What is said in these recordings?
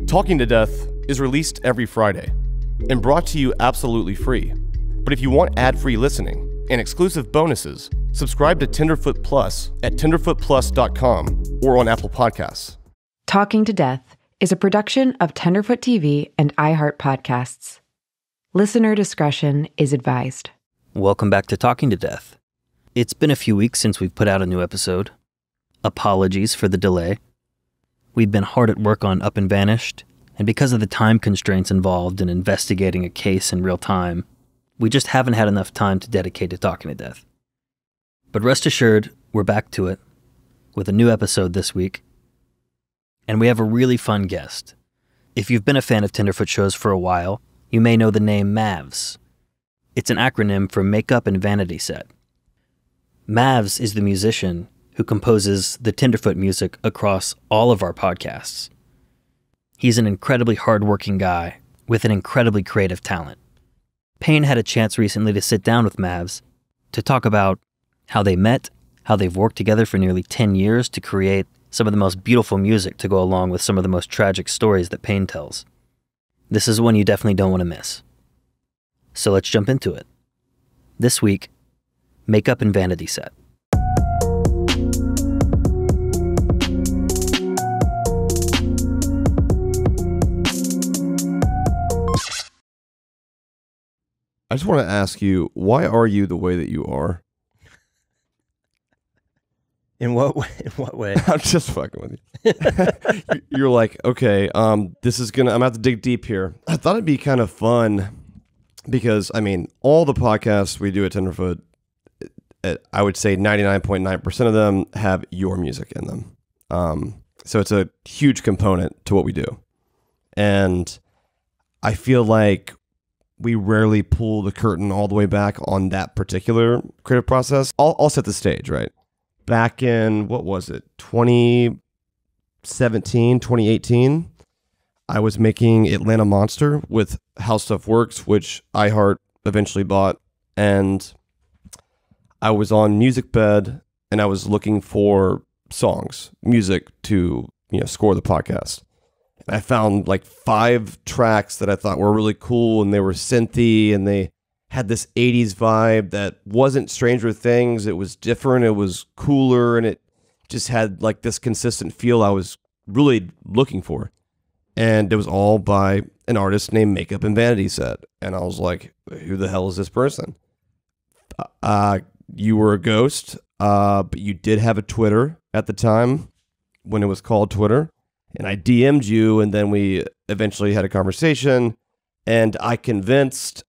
Talking to Death is released every Friday and brought to you absolutely free. But if you want ad-free listening and exclusive bonuses, subscribe to Tenderfoot Plus at tenderfootplus.com or on Apple Podcasts. Talking to Death is a production of Tenderfoot TV and iHeart Podcasts. Listener discretion is advised. Welcome back to Talking to Death. It's been a few weeks since we've put out a new episode. Apologies for the delay. We've been hard at work on Up and Vanished, and because of the time constraints involved in investigating a case in real time, we just haven't had enough time to dedicate to Talking to Death. But rest assured, we're back to it, with a new episode this week, and we have a really fun guest. If you've been a fan of Tenderfoot shows for a while, you may know the name MAVS. It's an acronym for Makeup and Vanity Set. MAVS is the musician who composes the Tenderfoot music across all of our podcasts. He's an incredibly hardworking guy with an incredibly creative talent. Payne had a chance recently to sit down with MAVS to talk about how they met, how they've worked together for nearly 10 years to create some of the most beautiful music to go along with some of the most tragic stories that Payne tells. This is one you definitely don't want to miss. So let's jump into it. This week, Makeup and Vanity Set. I just want to ask you, why are you the way that you are? In what way? In what way? I'm just fucking with you. You're like, okay, this is gonna. I'm gonna have to dig deep here. I thought it'd be kind of fun because, I mean, all the podcasts we do at Tenderfoot, I would say 99.9% of them have your music in them. So it's a huge component to what we do, and I feel like we rarely pull the curtain all the way back on that particular creative process. I'll set the stage, right? Back in, what was it, 2017, 2018, I was making Atlanta Monster with How Stuff Works, which iHeart eventually bought. And I was on MusicBed, and I was looking for songs, music to, score the podcast. I found like 5 tracks that I thought were really cool, and they were synthy, and they had this 80s vibe that wasn't Stranger Things. It was different, it was cooler, and it just had like this consistent feel I was really looking for. And it was all by an artist named Makeup and Vanity Set. And I was like, who the hell is this person? You were a ghost, but you did have a Twitter at the time when it was called Twitter. And I DM'd you, and then we eventually had a conversation, and I convinced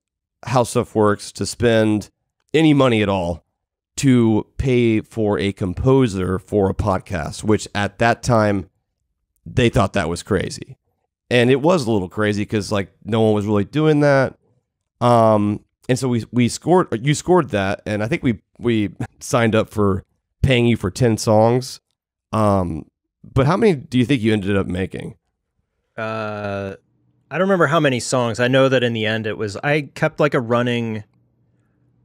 How Stuff Works to spend any money at all to pay for a composer for a podcast, which at that time, they thought that was crazy. And it was a little crazy because like no one was really doing that. And so you scored that, and I think we signed up for paying you for 10 songs. But how many do you think you ended up making? I don't remember how many songs. I know that in the end I kept like a running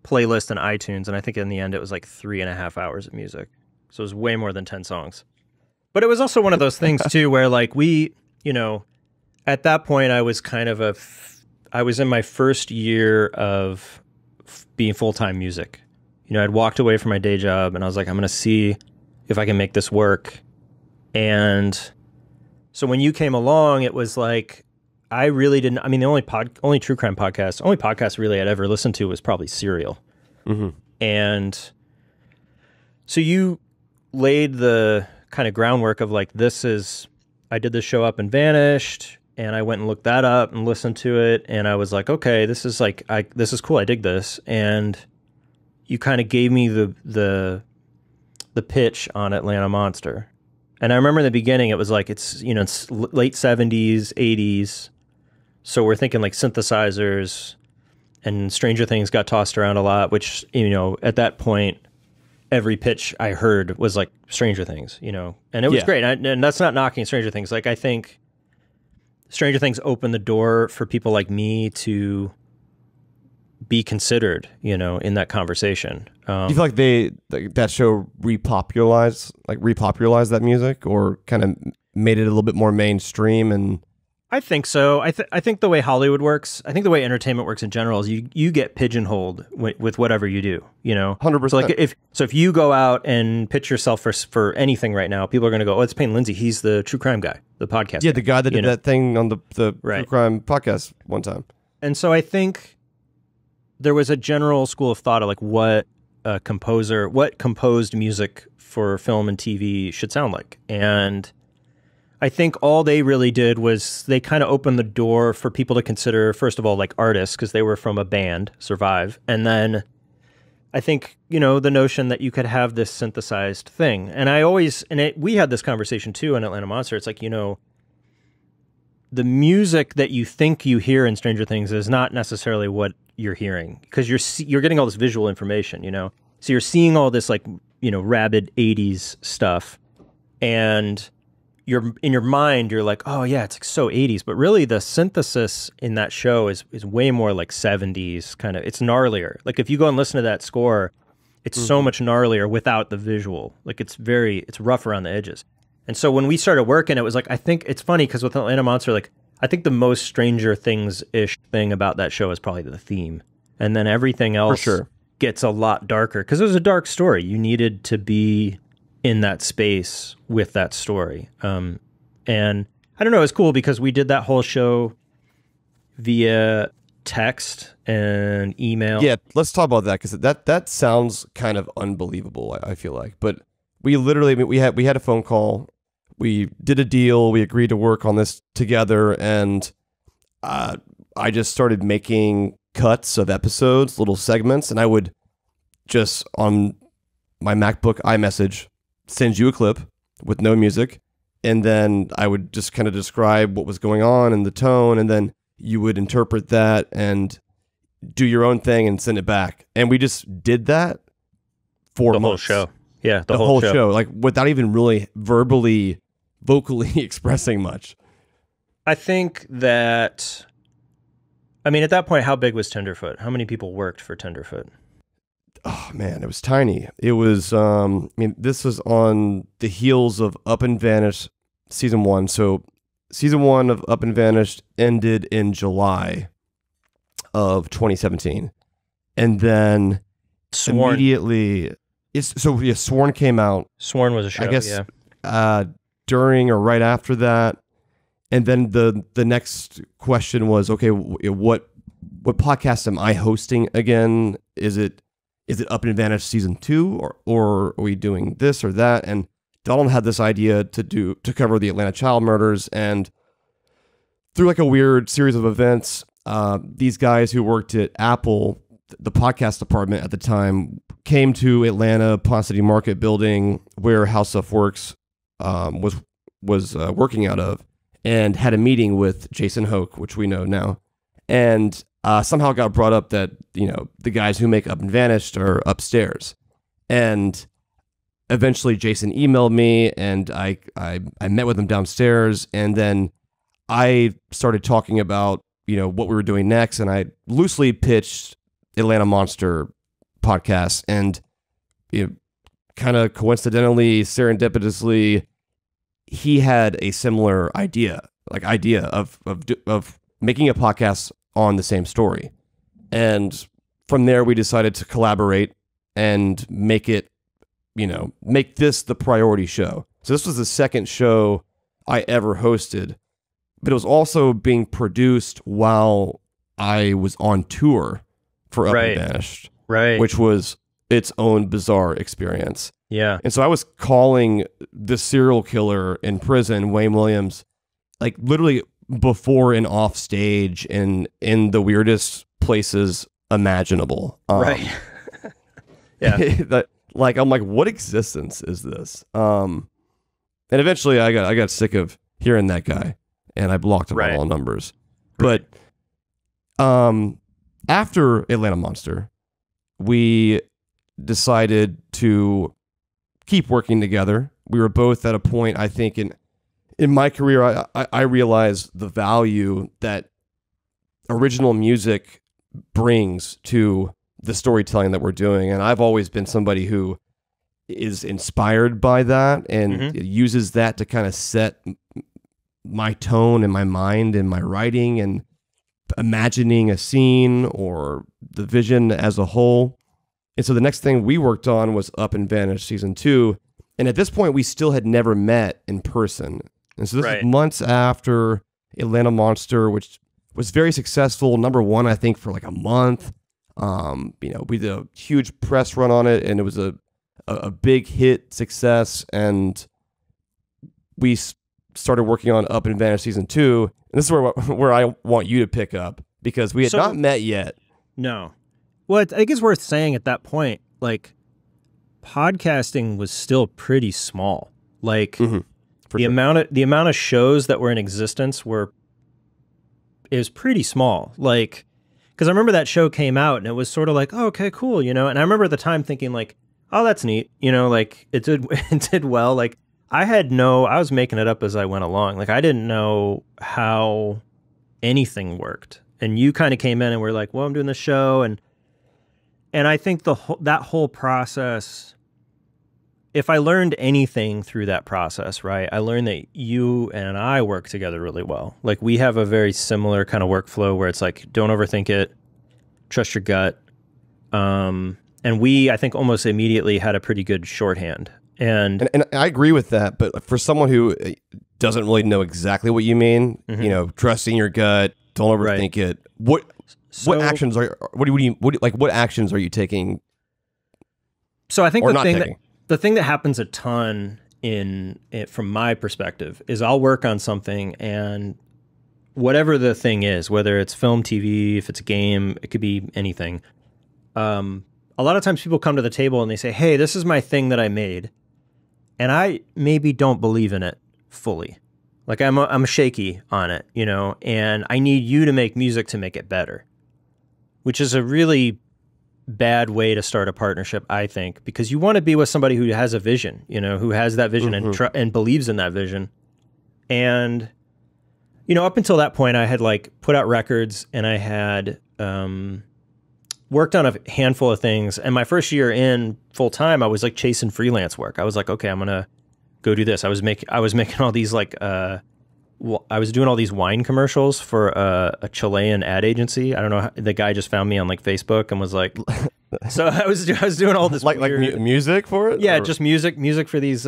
playlist on iTunes, and I think in the end it was like 3.5 hours of music. So it was way more than 10 songs. But it was also one of those things too, where like at that point I was kind of I was in my first year of being full-time music. I'd walked away from my day job, and I was like, I'm going to see if I can make this work. And so when you came along, it was like, I really didn't, the only true crime podcast really I'd ever listened to was probably Serial. Mm-hmm. And so you laid the kind of groundwork of like, I did this show Up and Vanished, and I went and looked that up and listened to it. And I was like, okay, this is cool. I dig this. And you kind of gave me the pitch on Atlanta Monster. And I remember in the beginning, it was like, it's late 70s, 80s. So we're thinking like synthesizers, and Stranger Things got tossed around a lot, which, at that point, every pitch I heard was like Stranger Things, and it was great. And that's not knocking Stranger Things. Like, I think Stranger Things opened the door for people like me to be considered, in that conversation. Do you feel like that show repopularized that music, or kind of made it a little bit more mainstream and I think so. I think the way Hollywood works, I think the way entertainment works in general is you get pigeonholed with whatever you do, you know? 100%. So like if you go out and pitch yourself for anything right now, people are going to go, oh, it's Payne Lindsay. He's the true crime guy, the podcast Yeah, guy, the guy that did that thing on the right. true crime podcast one time. And so I think there was a general school of thought of like what composed music for film and TV should sound like. And I think all they really did was they kind of opened the door for people to consider, first of all, like artists, because they were from a band, Survive. And then I think, you know, the notion that you could have this synthesized thing. And we had this conversation too in Atlanta Monster. It's like, you know, the music that you think you hear in Stranger Things is not necessarily what you're hearing, because you're getting all this visual information, you know? So you're seeing all this like, you know, rabid 80s stuff, and in your mind, you're like, oh yeah, it's like so 80s, but really the synthesis in that show is way more like 70s kind of. It's gnarlier. Like if you go and listen to that score, it's so much gnarlier without the visual. Like it's rough around the edges. And so when we started working, it was like, I think it's funny because with Atlanta Monster, like I think the most Stranger Things-ish thing about that show is probably the theme, and then everything else gets a lot darker because it was a dark story. You needed to be in that space with that story. And I don't know, it's cool because we did that whole show via text and email. Yeah, let's talk about that, because that sounds kind of unbelievable, I feel like. But we literally, we had a phone call, we did a deal, we agreed to work on this together, and I just started making cuts of episodes, little segments, and I would just, on my MacBook iMessage, send you a clip with no music, and then I would just kind of describe what was going on and the tone, and then you would interpret that and do your own thing and send it back. And we just did that for the months. whole show. Yeah, the whole show, like without even really vocally expressing much. I think that, I mean, at that point, how big was Tenderfoot? How many people worked for Tenderfoot? Oh man, it was tiny. It was, I mean, this was on the heels of Up and Vanished season 1. So season 1 of Up and Vanished ended in July of 2017. And then Sworn. Immediately, Sworn came out. Sworn was a show, I guess, during or right after that. And then the next question was, okay, what podcast am I hosting again? Is it Up and Vanished season 2, or are we doing this or that? And Donald had this idea to cover the Atlanta child murders, and through like a weird series of events, these guys who worked at Apple, the podcast department at the time, came to Atlanta Ponce City Market building where How Stuff Works was working out of, and had a meeting with Jason Hoke, which we know now, and somehow got brought up that, you know, the guys who make Up and Vanished are upstairs. And eventually Jason emailed me, and I met with him downstairs, and then I started talking about, you know, what we were doing next, and I loosely pitched Atlanta Monster podcast, and, you know, kind of coincidentally, serendipitously, he had a similar idea of making a podcast on the same story. And from there, we decided to collaborate and make this the priority show. So this was the second show I ever hosted, but it was also being produced while I was on tour for Up and Vanished, which was its own bizarre experience. Yeah. And so I was calling the serial killer in prison, Wayne Williams, like literally before and off stage and in the weirdest places imaginable. Right. Yeah. Like, I'm like, what existence is this? And eventually I got sick of hearing that guy, and I blocked him on all numbers. But after Atlanta Monster, we decided to keep working together. We were both at a point, I think, in my career, I realized the value that original music brings to the storytelling that we're doing. And I've always been somebody who is inspired by that and uses that to kind of set my tone and my mind and my writing and imagining a scene or the vision as a whole. And so the next thing we worked on was Up and Vanished season 2. And at this point, we still had never met in person. And so this is months after Atlanta Monster, which was very successful. #1, I think, for like a month. You know, we did a huge press run on it, and it was a big hit success. And we started working on Up and Vanished season 2. And this is where I want you to pick up, because we had not met yet. No. Well, I think it's worth saying at that point, like, podcasting was still pretty small. Like, the amount of shows that were in existence is pretty small. Like, because I remember that show came out and it was sort of like, oh, okay, cool, you know. And I remember at the time thinking like, oh, that's neat, you know, like it did well. Like I was making it up as I went along. Like I didn't know how anything worked. And you kind of came in and were like, well, I'm doing this show, and I think that whole process, if I learned anything through that process, right, I learned that you and I work together really well. Like we have a very similar kind of workflow where it's like, don't overthink it, trust your gut. And we, I think, almost immediately had a pretty good shorthand. And I agree with that. But for someone who doesn't really know exactly what you mean, you know, trusting your gut, don't overthink it. What actions what actions are you taking? So I think the thing that happens a ton from my perspective is I'll work on something, and whatever the thing is, whether it's film, TV, if it's a game, it could be anything. A lot of times people come to the table and they say, hey, this is my thing that I made, and I maybe don't believe in it fully. Like I'm shaky on it, you know, and I need you to make music to make it better, which is a really bad way to start a partnership, I think, because you want to be with somebody who has a vision, you know, who has that vision and believes in that vision. And, you know, up until that point, I had like put out records, and I had worked on a handful of things. And my first year in full time, I was like chasing freelance work. I was like, okay, I'm gonna go do this. I was making all these like I was doing all these wine commercials for a Chilean ad agency. I don't know. The guy just found me on like Facebook and was like, so I was doing all this like music for it. Yeah, or? Just music for these.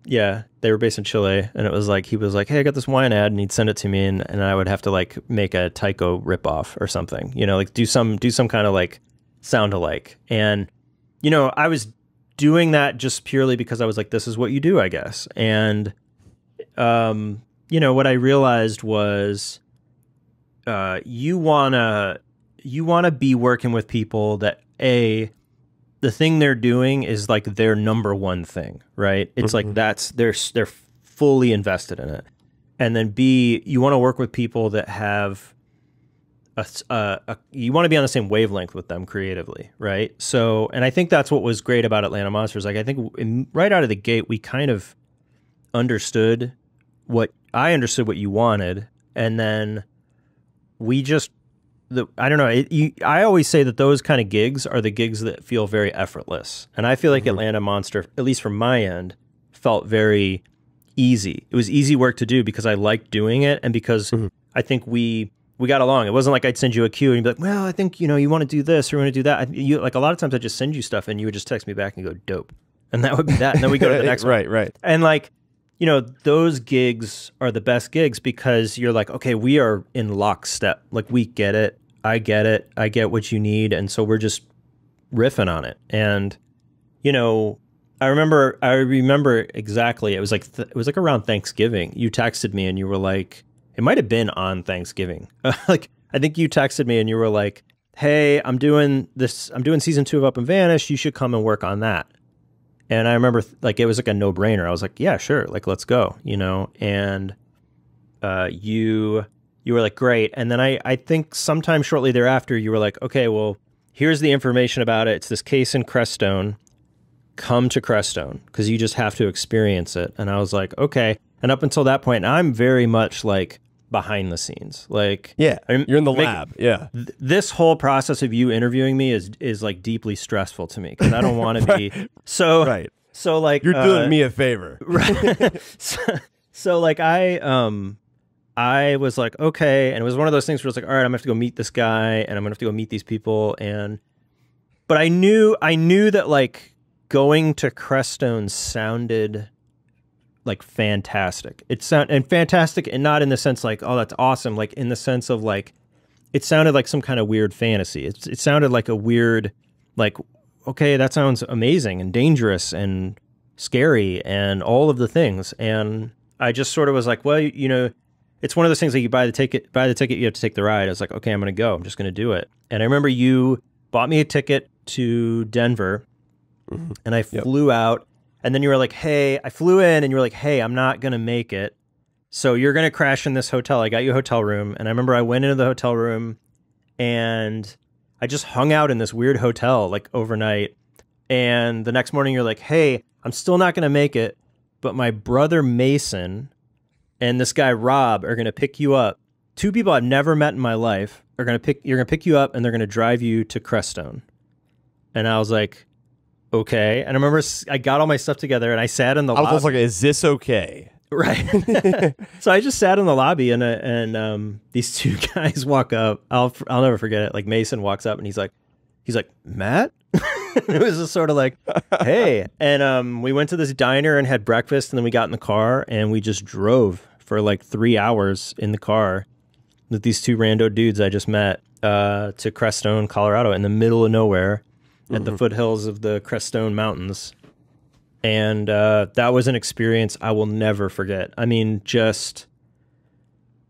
Yeah, they were based in Chile, and it was like, he was like, hey, I got this wine ad, and he'd send it to me, and I would have to like make a Tycho ripoff or something, you know, like do some kind of like sound alike. And, you know, I was doing that just purely because I was like, this is what you do, I guess. And, you know, what I realized was, you wanna be working with people that the thing they're doing is like their #1 thing, right? It's like they're fully invested in it. And then B, you want to work with people that have you want to be on the same wavelength with them creatively, right? So, and I think that's what was great about Atlanta Monsters. Like I think right out of the gate, we kind of understood what you wanted, and then we just, I don't know. I always say that those kind of gigs are the gigs that feel very effortless. And I feel like Atlanta Monster, at least from my end, felt very easy. It was easy work to do because I liked doing it, and because I think we got along. It wasn't like I'd send you a cue and you'd be like, well, I think, you know, you want to do this or you want to do that. Like a lot of times I'd just send you stuff and you would just text me back and go, dope. And that would be that. And then we go to the next one. Right. And like, you know, those gigs are the best gigs because you're like, okay, we are in lockstep. Like we get it. I get what you need. And so we're just riffing on it. And, you know, I remember exactly. It was like around Thanksgiving. You texted me and you were like, it might have been on Thanksgiving. Like, I think you texted me and you were like, hey, I'm doing season 2 of Up and Vanished. You should come and work on that. And I remember like, it was like a no brainer. I was like, yeah, sure. Like, let's go, you know? And, you were like, great. And then I think sometime shortly thereafter, you were like, okay, well, here's the information about it. It's this case in Crestone. Come to Crestone because you just have to experience it. And I was like, okay. And up until that point, I'm very much like behind the scenes. Like, yeah, you're in the lab. Yeah. This whole process of you interviewing me is like deeply stressful to me because I don't want to be so, right. So like, you're doing me a favor. Right. So like I was like, okay. And it was one of those things where it's like, all right, I'm gonna have to go meet this guy and I'm gonna have to go meet these people. But I knew that like going to Crestone sounded like fantastic. And fantastic, and not in the sense like, oh, that's awesome. Like in the sense of like, it sounded like some kind of weird fantasy. It sounded like a weird, like, okay, that sounds amazing and dangerous and scary and all of the things. And I just sort of was like, well, you know, it's one of those things like you buy the ticket, you have to take the ride. I was like, okay, I'm going to go. I'm just going to do it. And I remember you bought me a ticket to Denver, and I flew out. And then you were like, hey, I flew in, and you were like, hey, I'm not going to make it. So you're going to crash in this hotel. I got you a hotel room. And I remember I went into the hotel room, and I just hung out in this weird hotel like overnight. And the next morning you're like, hey, I'm still not going to make it, but my brother Mason and this guy Rob are going to pick you up. Two people I've never met in my life you're going to pick you up, and they're going to drive you to Crestone. And I was like, okay. And I remember I got all my stuff together, and I sat in the lobby. I was like, is this okay? Right. So I just sat in the lobby, and these two guys walk up. I'll never forget it. Like Mason walks up, and he's like, Matt? It was just sort of like, hey. And we went to this diner and had breakfast, and then we got in the car, and we just drove for like 3 hours in the car with these two rando dudes I just met to Crestone, Colorado, in the middle of nowhere at the foothills of the Crestone Mountains. And that was an experience I will never forget. I mean, just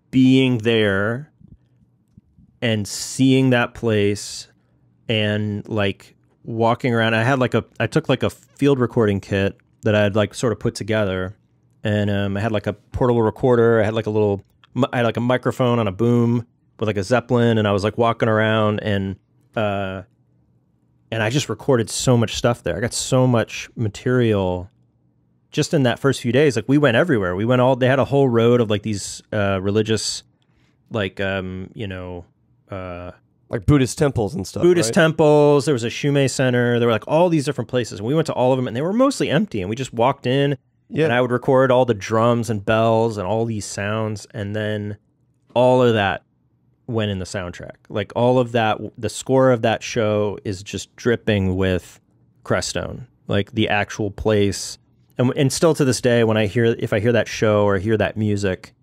being there and seeing that place and like walking around. I took like a field recording kit that I had like sort of put together, and I had like a portable recorder. I had like a microphone on a boom with like a Zeppelin, and I was like walking around, and I just recorded so much stuff there. I got so much material just in that first few days. Like we went everywhere. They had a whole road of like these religious, like, like Buddhist temples and stuff. Buddhist right? temples. There was a Shumei Center. There were like all these different places. And we went to all of them, and they were mostly empty. And we just walked in, and I would record all the drums and bells and all these sounds. And then all of that went in the soundtrack. Like all of that, the score of that show is just dripping with Crestone, like the actual place. And still to this day, if I hear that show or hear that music,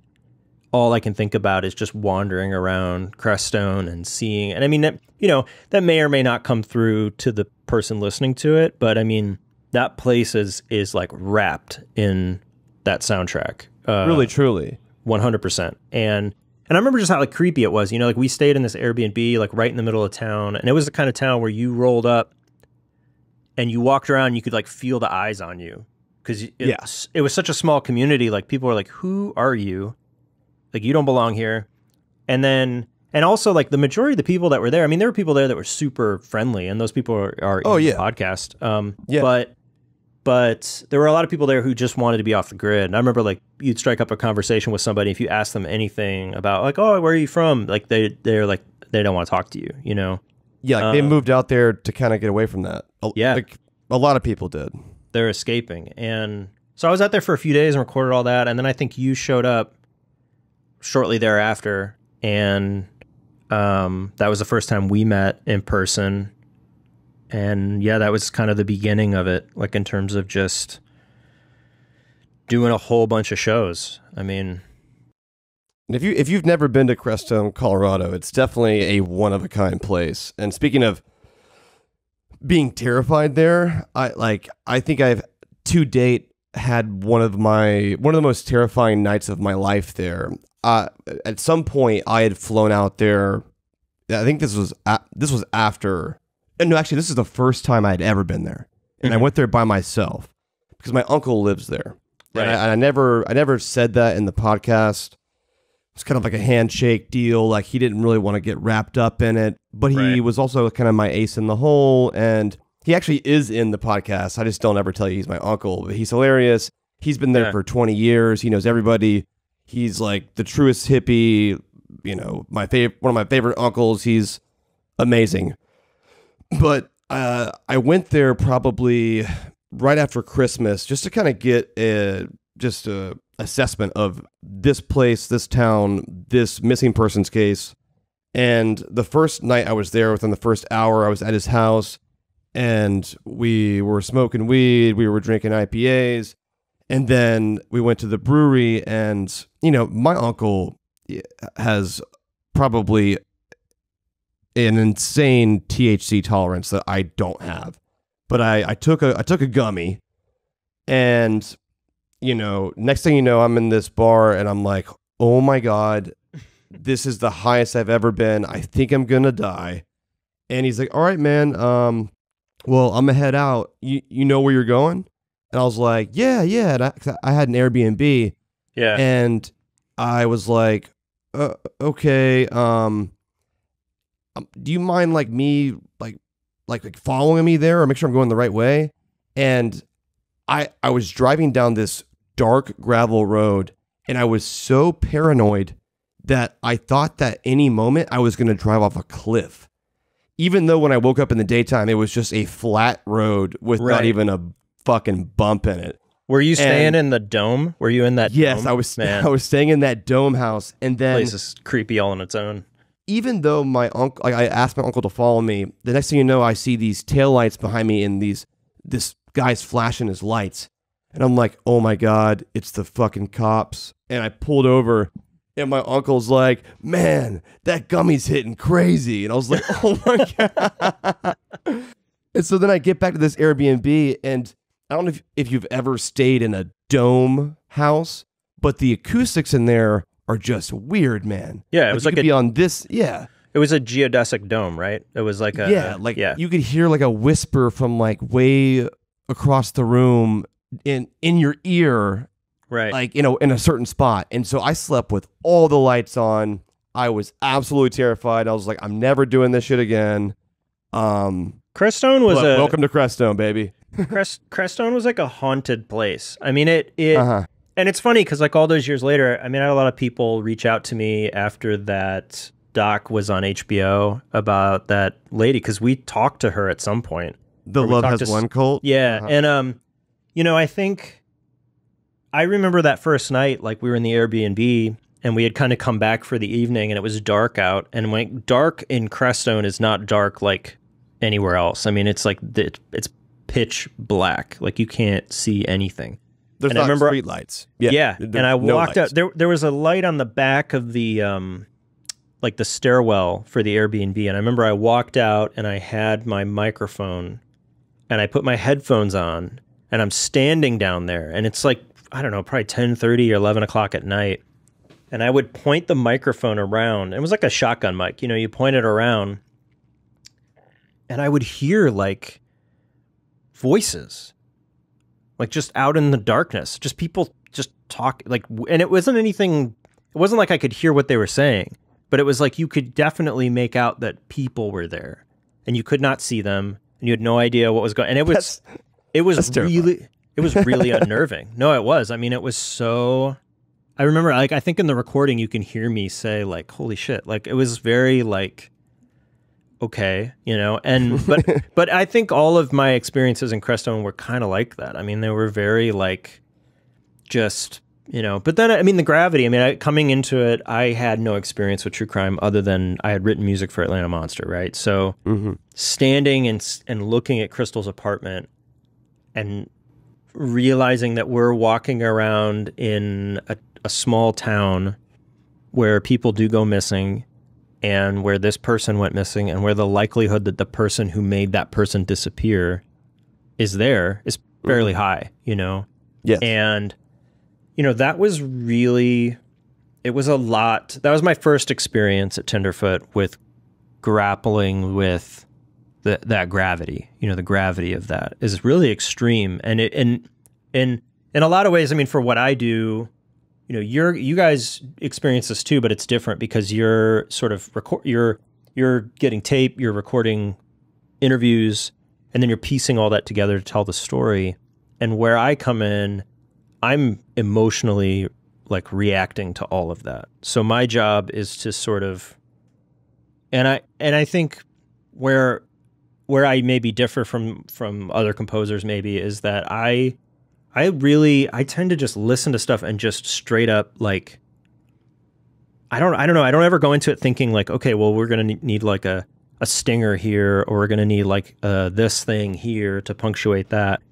all I can think about is just wandering around Crestone and seeing. And I mean, that may or may not come through to the person listening to it, but I mean, that place is like wrapped in that soundtrack. Really, truly. 100%. And I remember just how like creepy it was. Like we stayed in this Airbnb like right in the middle of town, and it was the kind of town where you rolled up and you walked around and you could like feel the eyes on you, because it was such a small community. Like people were like, who are you? Like you don't belong here. And also like the majority of the people that were there, I mean, there were people there that were super friendly, and those people are in the podcast. But there were a lot of people there who just wanted to be off the grid. And I remember like you'd strike up a conversation with somebody. If you ask them anything about like, oh, where are you from? Like they're like, they don't want to talk to you, Yeah, like they moved out there to kind of get away from that. Yeah. Like a lot of people did. They're escaping. And so I was out there for a few days and recorded all that. And then I think you showed up shortly thereafter. And that was the first time we met in person. And yeah, that was kind of the beginning of it, like in terms of just doing a whole bunch of shows. I mean, if you've never been to Crestone, Colorado, it's definitely a one-of-a-kind place. And speaking of being terrified there, I think I've to date had one of the most terrifying nights of my life there. At some point, I had flown out there. I think this was after. No, actually, this is the first time I had ever been there, and I went there by myself because my uncle lives there. Right. And I never said that in the podcast. It's kind of like a handshake deal. Like he didn't really want to get wrapped up in it, but he was also kind of my ace in the hole. And he actually is in the podcast. I just don't ever tell you he's my uncle, but he's hilarious. He's been there for 20 years. He knows everybody. He's like the truest hippie, one of my favorite uncles. He's amazing. But I went there probably right after Christmas just to kind of get a assessment of this place, this town, this missing persons case. And the first night I was there, within the first hour, I was at his house, and we were smoking weed, we were drinking IPAs, and then we went to the brewery, and, you know, my uncle has probably an insane THC tolerance that I don't have. But I took a gummy, and, you know, next thing you know, I'm in this bar, and I'm like, oh my God, this is the highest I've ever been. I think I'm gonna die. And he's like, all right, man, well, I'm gonna head out. You know where you're going? And I was like, yeah. And I had an Airbnb. Yeah. And I was like, okay, do you mind like me like following me there, or make sure I'm going the right way? And I was driving down this dark gravel road, and I was so paranoid that I thought that any moment I was going to drive off a cliff. Even though when I woke up in the daytime, it was just a flat road with not even a fucking bump in it. Were you staying in the dome? Were you in that yes, dome? I was. Man. I was staying in that dome house, and then Place is creepy all on its own. Even though my uncle, like, I asked my uncle to follow me, the next thing you know, I see these taillights behind me, and this guy's flashing his lights, and I'm like, oh my God, it's the fucking cops. And I pulled over, and my uncle's like, man, that gummy's hitting crazy. And I was like, oh my God. And so then I get back to this Airbnb, and I don't know if you've ever stayed in a dome house, but the acoustics in there are just weird, man. Yeah, it was like on this. Yeah, it was a geodesic dome, right? It was like you could hear like a whisper from like way across the room in your ear, right? Like, you know, in a certain spot. And so I slept with all the lights on. I was absolutely terrified. I was like, I'm never doing this shit again. Crestone was welcome to Crestone, baby. Crestone was like a haunted place. I mean, and it's funny because like all those years later, I mean, I had a lot of people reach out to me after that doc was on HBO about that lady, because we talked to her at some point. The Love Has One cult? Yeah. And, you know, I think I remember that first night, like we were in the Airbnb and we had kind of come back for the evening, and it was dark out. And when dark in Crestone is not dark like anywhere else. I mean, it's like it's pitch black. Like you can't see anything. There's not street lights. Yeah. And I walked out. There was a light on the back of the like the stairwell for the Airbnb. And I remember I walked out and I had my microphone and I put my headphones on, and I'm standing down there, and it's like, I don't know, probably 10:30 or 11 o'clock at night. And I would point the microphone around. It was like a shotgun mic, you know, you point it around, and I would hear like voices, like just out in the darkness, just people just talk, like, and it wasn't anything, it wasn't like I could hear what they were saying, but it was like you could definitely make out that people were there, and you could not see them, and you had no idea what was going on. And it was really unnerving. No, it was. I mean, it was so, I remember, like, I think in the recording you can hear me say like, holy shit, like it was very like, okay, you know, and but I think all of my experiences in Crestone were kind of like that. I mean, they were very like, just, you know, but then, I mean, the gravity, I mean, coming into it, I had no experience with true crime other than I had written music for Atlanta Monster, right? So standing and looking at Crystal's apartment and realizing that we're walking around in a small town where people do go missing, and where this person went missing, and where the likelihood that the person who made that person disappear is there is fairly high, you know? Yes. And, you know, that was really, it was a lot. That was my first experience at Tenderfoot with grappling with that gravity, you know, the gravity of that is really extreme. And in a lot of ways, I mean, for what I do, you know, you guys experience this too, but it's different because you're sort of you're getting tape, you're recording interviews, and then you're piecing all that together to tell the story. And where I come in, I'm emotionally like reacting to all of that. So my job is to sort of, and I think where I maybe differ from other composers maybe is that I I tend to just listen to stuff and just straight up like, I don't know. I don't ever go into it thinking like, okay, well, we're going to need like a stinger here, or we're going to need like this thing here to punctuate that.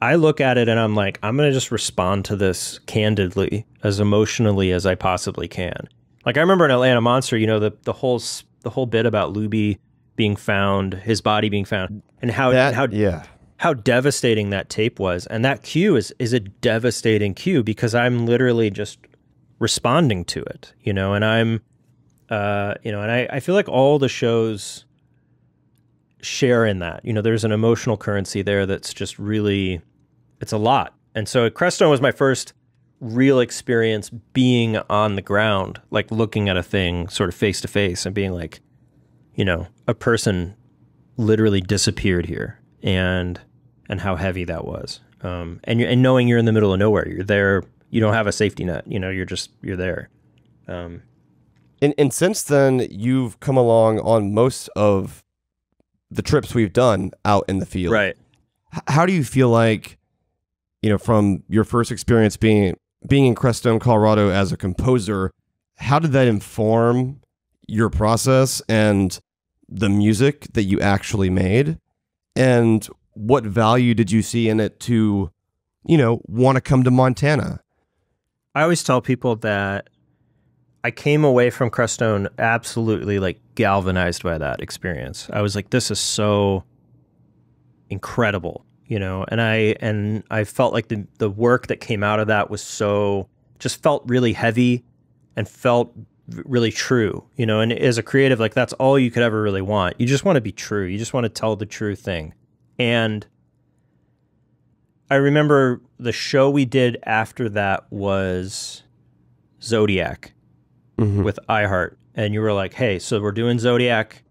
I look at it and I'm like, I'm going to just respond to this candidly, as emotionally as I possibly can. Like I remember in Atlanta Monster, you know, the whole bit about Luby being found, his body being found, and how devastating that tape was. And that cue is a devastating cue because I'm literally just responding to it, you know, and I'm, you know, and I feel like all the shows share in that, you know, there's an emotional currency there that's just really, it's a lot. And so Crestone was my first real experience being on the ground, like looking at a thing sort of face to face and being like, you know, a person literally disappeared here, and how heavy that was. And knowing you're in the middle of nowhere, you're there, you don't have a safety net, you know, you're there. And since then, you've come along on most of the trips we've done out in the field. Right. How do you feel like, you know, from your first experience being in Crestone, Colorado as a composer, how did that inform your process and the music that you actually made? And what value did you see in it to, you know, want to come to Montana? I always tell people that I came away from Crestone absolutely like galvanized by that experience. I was like, this is so incredible, you know, and I felt like the work that came out of that was just felt really heavy and felt really true, you know, and as a creative, like that's all you could ever really want. You just want to be true. You just want to tell the true thing. And I remember the show we did after that was Zodiac with iHeart. And you were like, hey, so we're doing Zodiac.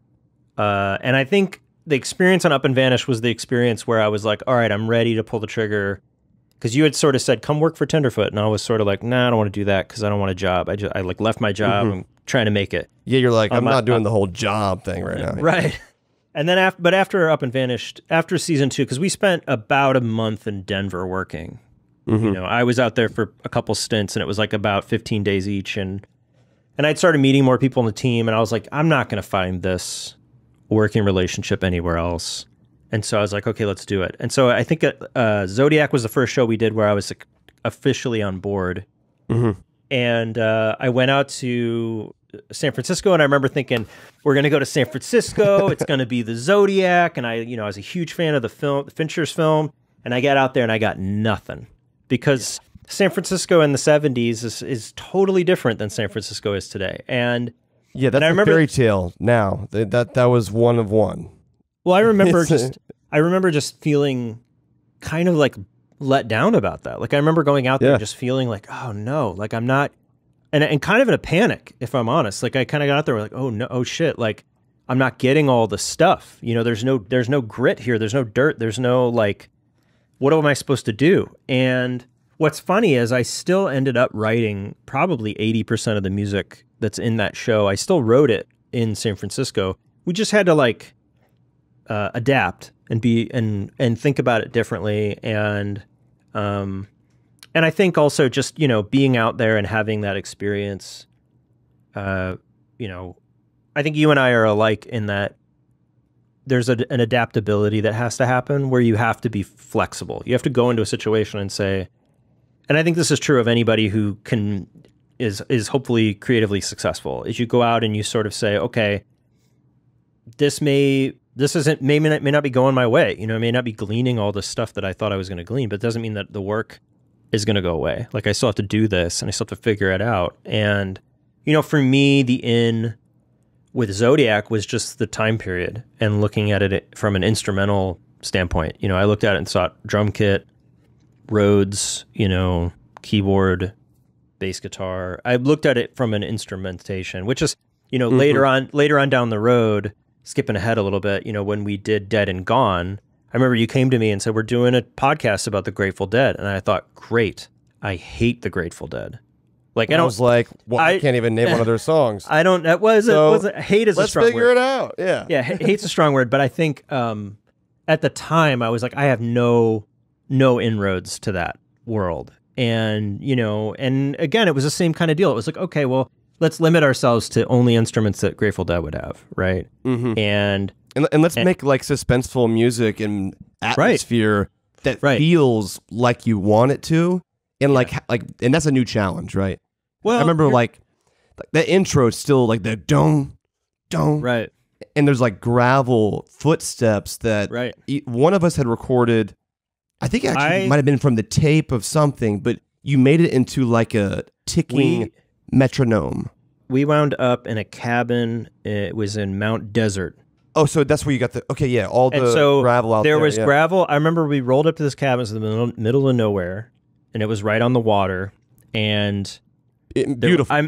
And I think the experience on Up and Vanish was the experience where I was like, all right, I'm ready to pull the trigger. Because you had sort of said, come work for Tenderfoot. And I was sort of like, nah, I don't want to do that because I don't want a job. I like left my job. I'm trying to make it. Yeah, you're like, I'm not doing the whole job thing right now. Right. And then after Up and Vanished, after season 2, because we spent about a month in Denver working. You know, I was out there for a couple stints, and it was like about 15 days each. And I'd started meeting more people on the team, and I was like, I'm not going to find this working relationship anywhere else. And so I was like, okay, let's do it. And so I think Zodiac was the first show we did where I was like, officially on board. And I went out to San Francisco, and I remember thinking, we're going to go to San Francisco. It's going to be the Zodiac. And I was a huge fan of the Fincher's film. And I got out there and I got nothing because San Francisco in the 70s is totally different than San Francisco is today. And yeah, that's a fairy tale now. That was one of one. Well, I remember just feeling kind of like let down about that. Like I remember going out there and just feeling like, oh no, like I'm not, and kind of in a panic, if I'm honest. Like I kind of got out there like, oh no, oh shit, like I'm not getting all the stuff. You know, there's no grit here. There's no dirt. There's no like, what am I supposed to do? And what's funny is I still ended up writing probably 80% of the music that's in that show. I still wrote it in San Francisco. We just had to like adapt and think about it differently. And I think also just, you know, being out there and having that experience, you know, I think you and I are alike in that there's an adaptability that has to happen where you have to be flexible. You have to go into a situation and say, and I think this is true of anybody who is hopefully creatively successful, is you go out and you sort of say, okay, this may not be going my way. You know, I may not be gleaning all the stuff that I thought I was going to glean, but it doesn't mean that the work is going to go away. Like I still have to do this and I still have to figure it out. And, you know, for me, the in with Zodiac was just the time period and looking at it from an instrumental standpoint. You know, I looked at it and saw drum kit, Rhodes, you know, keyboard, bass guitar. I looked at it from an instrumentation, which is, you know, later on down the road, skipping ahead a little bit, you know, when we did Dead and Gone, I remember you came to me and said, we're doing a podcast about the Grateful Dead. And I thought, great. I hate the Grateful Dead. Like, I was like, well, I can't even name one of their songs. I don't, hate is a strong word. Let's figure it out. Yeah. Yeah. Hate's a strong word. But I think, at the time I was like, I have no inroads to that. world. And, you know, and again, it was the same kind of deal. It was like, okay, well, let's limit ourselves to only instruments that Grateful Dead would have, right? And let's make like suspenseful music and atmosphere that feels like you want it to, and like and that's a new challenge, right? Well, I remember like the intro is still like the dong, right, and there's like gravel footsteps that one of us had recorded. I think actually it might have been from the tape of something, but you made it into like a ticking metronome. We wound up in a cabin. It was in Mount Desert. Oh, so that's where you got the all the gravel out there. There was gravel. I remember we rolled up to this cabin in the middle of nowhere, and it was right on the water. And beautiful.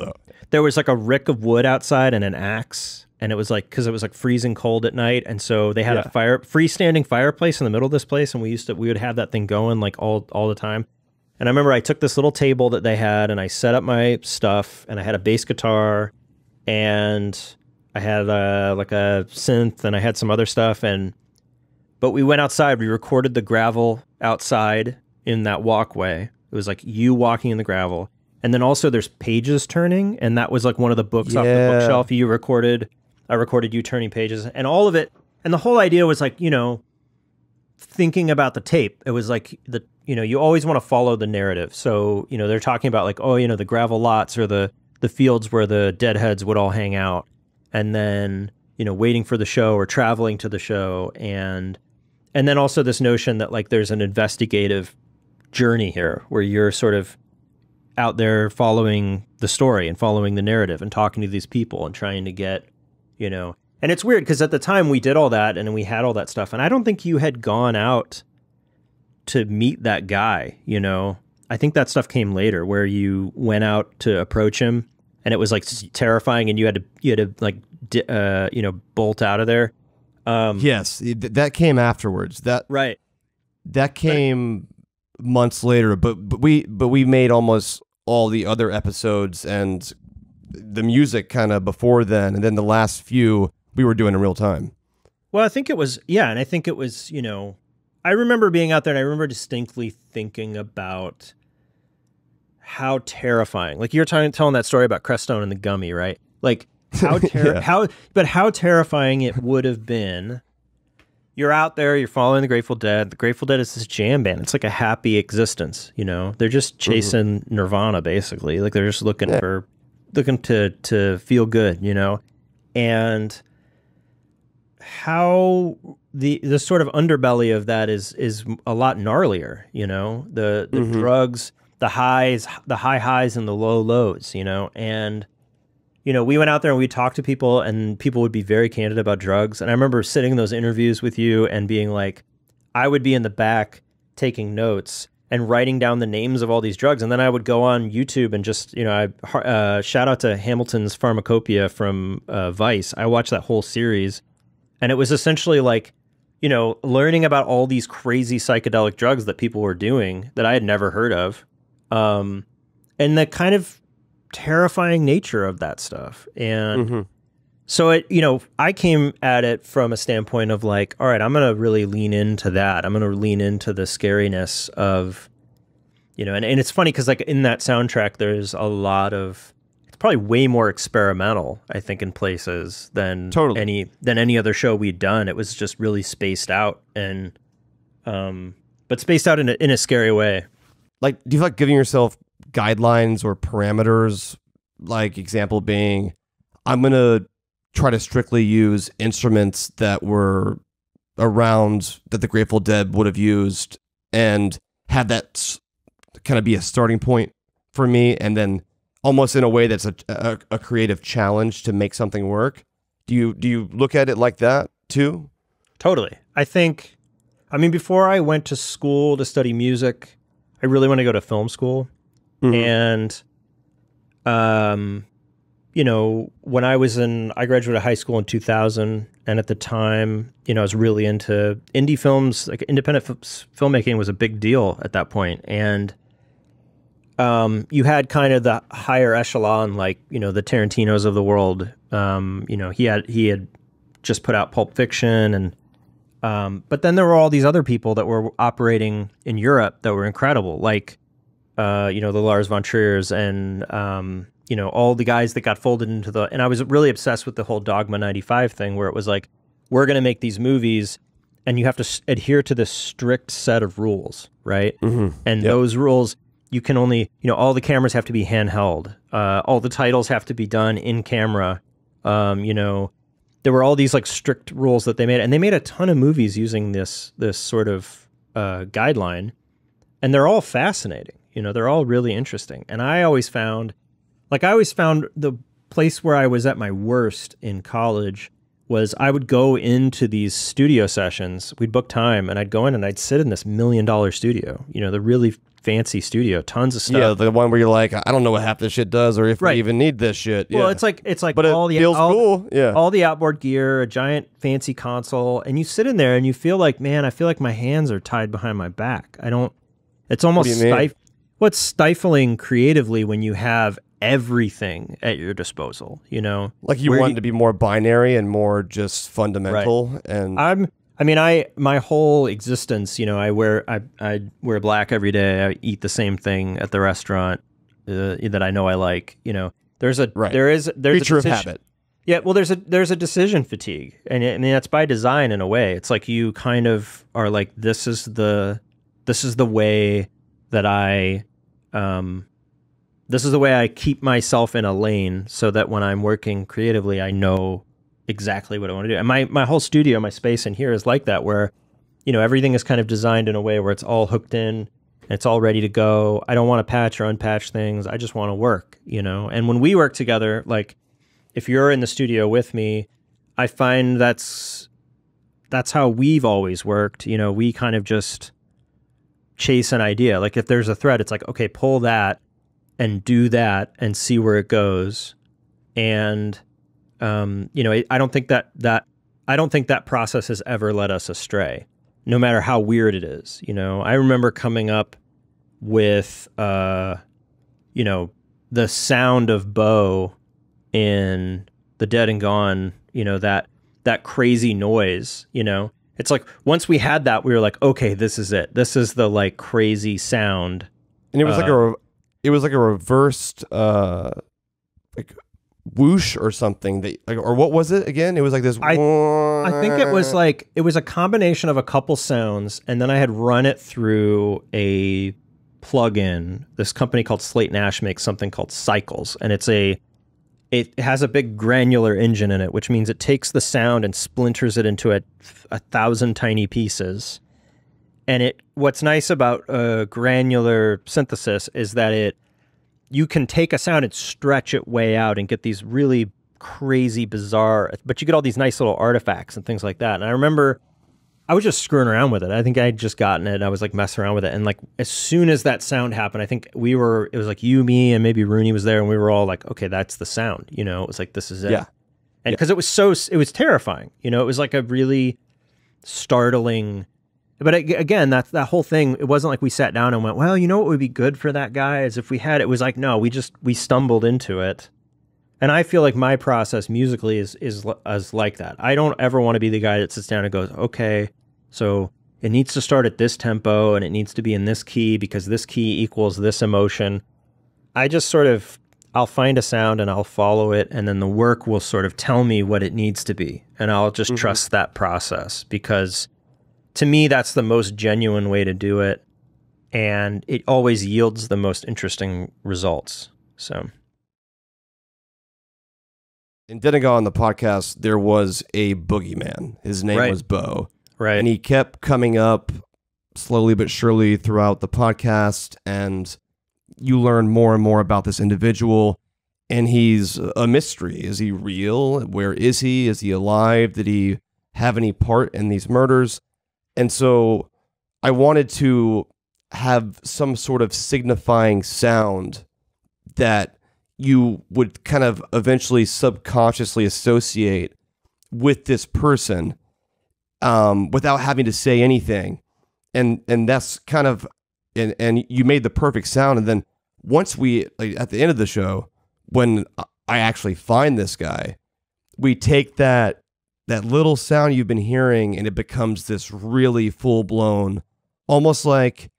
There was like a rick of wood outside and an axe. And it was like, because it was like freezing cold at night, and so they had a freestanding fireplace in the middle of this place, and we would have that thing going like all the time. And I remember I took this little table that they had, and I set up my stuff, and I had a bass guitar, and I had like a synth, and I had some other stuff, but we went outside. We recorded the gravel outside in that walkway. It was like you walking in the gravel, and then also there's pages turning, and that was like one of the books off the bookshelf you recorded. I recorded you turning pages, and all of it. And the whole idea was like, you know, thinking about the tape. It was like you always want to follow the narrative. So, you know, they're talking about like, oh, you know, the gravel lots or the fields where the Deadheads would all hang out. And then, you know, waiting for the show or traveling to the show. And then also this notion that like there's an investigative journey here where you're sort of out there following the story and following the narrative and talking to these people and trying to get, you know, and it's weird because at the time we did all that and we had all that stuff. And I don't think you had gone out to meet that guy, you know. I think that stuff came later where you went out to approach him and it was like terrifying and you had to like, you know, bolt out of there. Yes, that came afterwards. That came months later, but we made almost all the other episodes and the music kind of before then, and then the last few we were doing in real time. Well, I think it was, and I think it was, you know, I remember being out there and I remember distinctly thinking about how terrifying, like you're telling that story about Crestone and the gummy, right? Like how terrifying it would have been. You're out there, you're following the Grateful Dead. The Grateful Dead is this jam band. It's like a happy existence, you know? They're just chasing Nirvana, basically. Like they're just looking to feel good, you know? And how the sort of underbelly of that is a lot gnarlier, you know? The drugs, the high highs and the low lows, you know? And you know, we went out there and we talked to people and people would be very candid about drugs. And I remember sitting in those interviews with you and being like, I would be in the back taking notes and writing down the names of all these drugs. And then I would go on YouTube and just, you know, shout out to Hamilton's Pharmacopoeia from Vice. I watched that whole series and it was essentially like, you know, learning about all these crazy psychedelic drugs that people were doing that I had never heard of. And the kind of terrifying nature of that stuff. And so it, you know, I came at it from a standpoint of like, all right, I'm going to really lean into that. I'm going to lean into the scariness of, you know, and it's funny because like in that soundtrack, there's a lot of, it's probably way more experimental, I think, in places than any other show we'd done. It was just really spaced out and, but spaced out in a scary way. Like, do you feel like giving yourself guidelines or parameters, like example being, I'm going to try to strictly use instruments that were around that the Grateful Dead would have used and have that kind of be a starting point for me, and then almost in a way that's a creative challenge to make something work? Do you look at it like that too? Totally. I mean, before I went to school to study music, I really want to go to film school. And, you know, when I graduated high school in 2000, and at the time, you know, I was really into indie films. Like independent filmmaking was a big deal at that point. And you had kind of the higher echelon, like, you know, the Tarantinos of the world. You know, he had just put out Pulp Fiction, and but then there were all these other people that were operating in Europe that were incredible, like the Lars von Triers and, all the guys that got folded into and I was really obsessed with the whole Dogma 95 thing where it was like, we're going to make these movies and you have to adhere to this strict set of rules, right? And those rules, you can only, all the cameras have to be handheld. All the titles have to be done in camera. There were all these like strict rules that they made, and they made a ton of movies using this sort of guideline, and they're all fascinating. They're all really interesting. And I always found the place where I was at my worst in college was I would go into these studio sessions. We'd book time, and I'd go in and I'd sit in this $1 million studio. The really fancy studio, tons of stuff. Yeah, the one where you're like, I don't know what half this shit does, or if we even need this shit. Well, it's like but all it feels cool. Yeah, all the outboard gear, a giant fancy console, and you sit in there and you feel like, man, I feel like my hands are tied behind my back. It's almost what's stifling creatively when you have everything at your disposal. Like you want it to be more binary and more just fundamental. Right. And my whole existence, I wear black every day. I eat the same thing at the restaurant that I know I like. There's a creature of habit. Yeah, well, there's a decision fatigue, and that's by design in a way. It's like you kind of are like, this is the way that this is the way I keep myself in a lane, so that when I'm working creatively, I know exactly what I want to do. And my whole studio, my space in here is like that, where, everything is kind of designed in a way where it's all hooked in, and it's all ready to go. I don't want to patch or unpatch things. I just want to work, And when we work together, like if you're in the studio with me, I find that's how we've always worked. We kind of just chase an idea. Like if there's a thread, it's like, okay, pull that and do that and see where it goes. And I don't think that process has ever led us astray, no matter how weird it is. I remember coming up with, the sound of Bo in The Dead and Gone, that crazy noise, it's like, once we had that, we were like, okay, this is it. This is the like crazy sound. And it was like a reversed, like whoosh or something or what was it again? It was like this. I think it was a combination of a couple sounds, and then I had run it through a plugin. This company called Slate Nash makes something called Cycles, and it has a big granular engine in it, which means it takes the sound and splinters it into 1,000 tiny pieces. And what's nice about granular synthesis is that you can take a sound and stretch it way out and get these really crazy, bizarre, but you get all these nice little artifacts and things like that. And I remember I was just screwing around with it. I think I had just gotten it and I was like messing around with it. And like, as soon as that sound happened, I think it was like you, me, and maybe Rooney was there, and we were all like, okay, that's the sound. It was like, this is it. Yeah. And because it was terrifying. It was like a really startling. But again, that whole thing, it wasn't like we sat down and went, well, what would be good for that guy is if we had, it was like, no, we stumbled into it. And I feel like my process musically is like that. I don't ever want to be the guy that sits down and goes, okay, so it needs to start at this tempo and it needs to be in this key because this key equals this emotion. I just I'll find a sound and I'll follow it, and then the work will sort of tell me what it needs to be. And I'll just trust that process, because to me, that's the most genuine way to do it. And it always yields the most interesting results. So. In Dead and Gone on the podcast, there was a boogeyman. His name was Bo. Right. And he kept coming up slowly but surely throughout the podcast, and you learn more and more about this individual, and he's a mystery. Is he real? Where is he? Is he alive? Did he have any part in these murders? And so I wanted to have some sort of signifying sound that you would kind of eventually subconsciously associate with this person without having to say anything. And that's kind of, and you made the perfect sound. And then once at the end of the show, when I actually find this guy, we take that little sound you've been hearing, and it becomes this really full-blown, almost like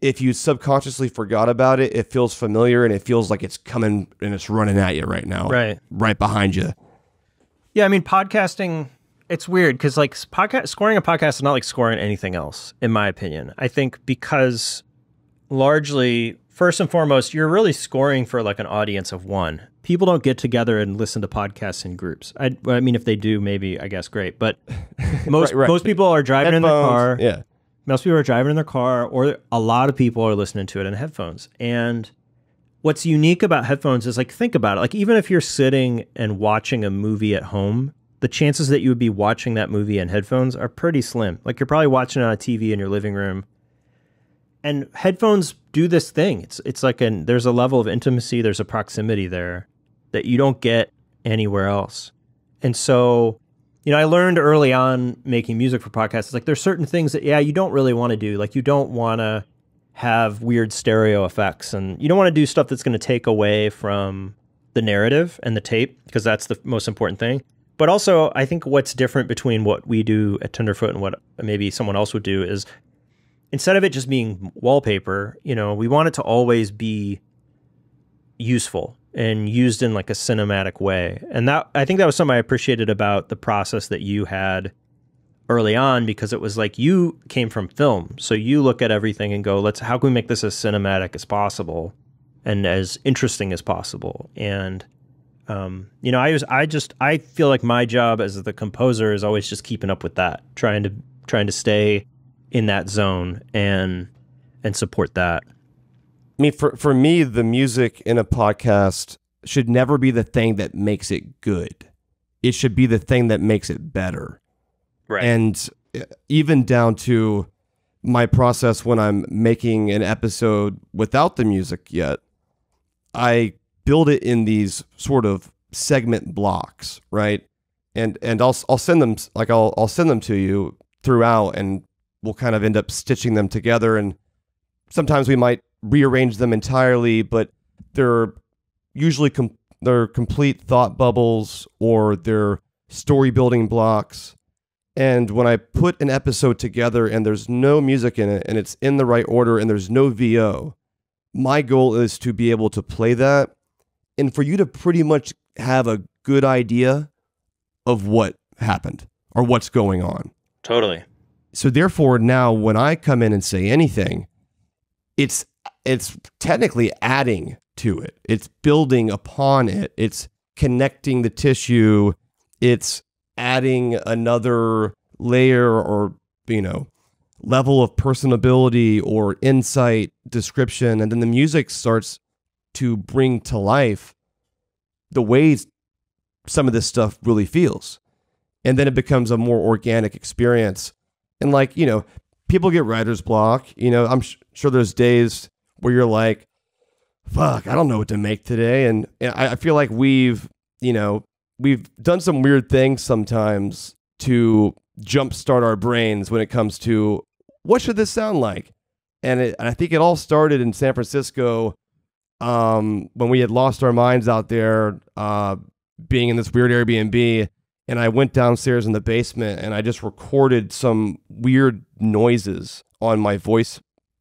if you subconsciously forgot about it, it feels familiar and it feels like it's coming and it's running at you right now. Right behind you. Yeah, I mean, podcasting, it's weird because like scoring a podcast is not like scoring anything else, in my opinion. I think because largely, first and foremost, you're really scoring for like an audience of one. People don't get together and listen to podcasts in groups. I mean, if they do, maybe, I guess, great. But most people are driving in their car. Yeah. Most people are driving in their car, or a lot of people are listening to it in headphones. And what's unique about headphones is, like, think about it. Like, even if you're sitting and watching a movie at home, the chances that you would be watching that movie in headphones are pretty slim. Like, you're probably watching it on a TV in your living room. And headphones do this thing. It's like there's a level of intimacy, there's a proximity there that you don't get anywhere else. And so, you know, I learned early on making music for podcasts, like there's certain things that, you don't really want to do. Like you don't want to have weird stereo effects, and you don't want to do stuff that's going to take away from the narrative and the tape, because that's the most important thing. But also, I think what's different between what we do at Tenderfoot and what maybe someone else would do is, instead of it just being wallpaper, you know, we want it to always be useful and used in like a cinematic way. And that, I think that was something I appreciated about the process that you had early on, because it was like you came from film. So you look at everything and go, how can we make this as cinematic as possible and as interesting as possible? And, you know, I feel like my job as the composer is always just keeping up with that, trying to stay in that zone and support that. I mean, for me, the music in a podcast should never be the thing that makes it good. It should be the thing that makes it better. Right. And even down to my process when I'm making an episode without the music yet, I build it in these sort of segment blocks, right? And I'll send them, like I'll send them to you throughout, and we'll kind of end up stitching them together. And sometimes we might rearrange them entirely, but they're usually they're complete thought bubbles, or they're story building blocks. And when I put an episode together and there's no music in it and it's in the right order and there's no VO, my goal is to be able to play that and for you to pretty much have a good idea of what happened or what's going on. Totally. So therefore, now when I come in and say anything, it's technically adding to it. It's building upon it. It's connecting the tissue. It's adding another layer or, you know, level of personability or insight, description. And then the music starts to bring to life the ways some of this stuff really feels. And then it becomes a more organic experience. And like, you know, people get writer's block. You know, I'm sure there's days where you're like, fuck, I don't know what to make today. And I feel like we've done some weird things sometimes to jumpstart our brains when it comes to what should this sound like. And I think it all started in San Francisco when we had lost our minds out there, being in this weird Airbnb. And I went downstairs in the basement and I just recorded some weird noises on my voice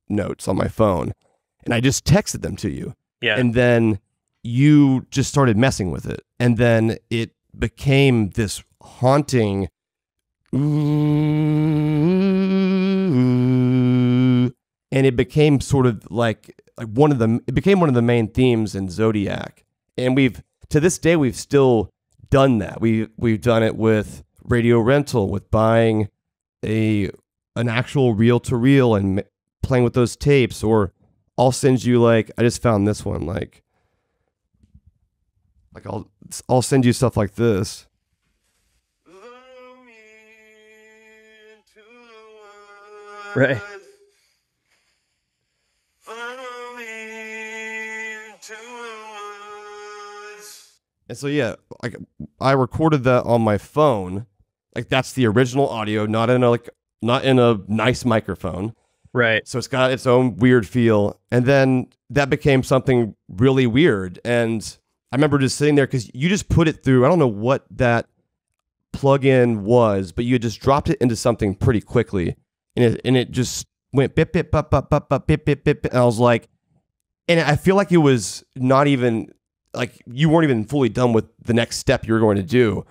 notes on my phone. And I just texted them to you. Yeah. And then you just started messing with it. And then it became this haunting, and it became sort of like one of the main themes in Zodiac. And to this day, we've still done that. We've done it with radio rental, with buying an actual reel-to-reel and playing with those tapes. Or I'll send you, like, I just found this one, like I'll send you stuff like this. Right. And so, yeah, like I recorded that on my phone. Like that's the original audio, not in a nice microphone. Right. So it's got its own weird feel. And then that became something really weird. And I remember just sitting there because you just put it through, I don't know what that plugin was, but you just dropped it into something pretty quickly. And it just went bip bip bip bip bip bip bip bip bip, and I was like, and I feel like it was not even like you weren't even fully done with the next step you were going to do,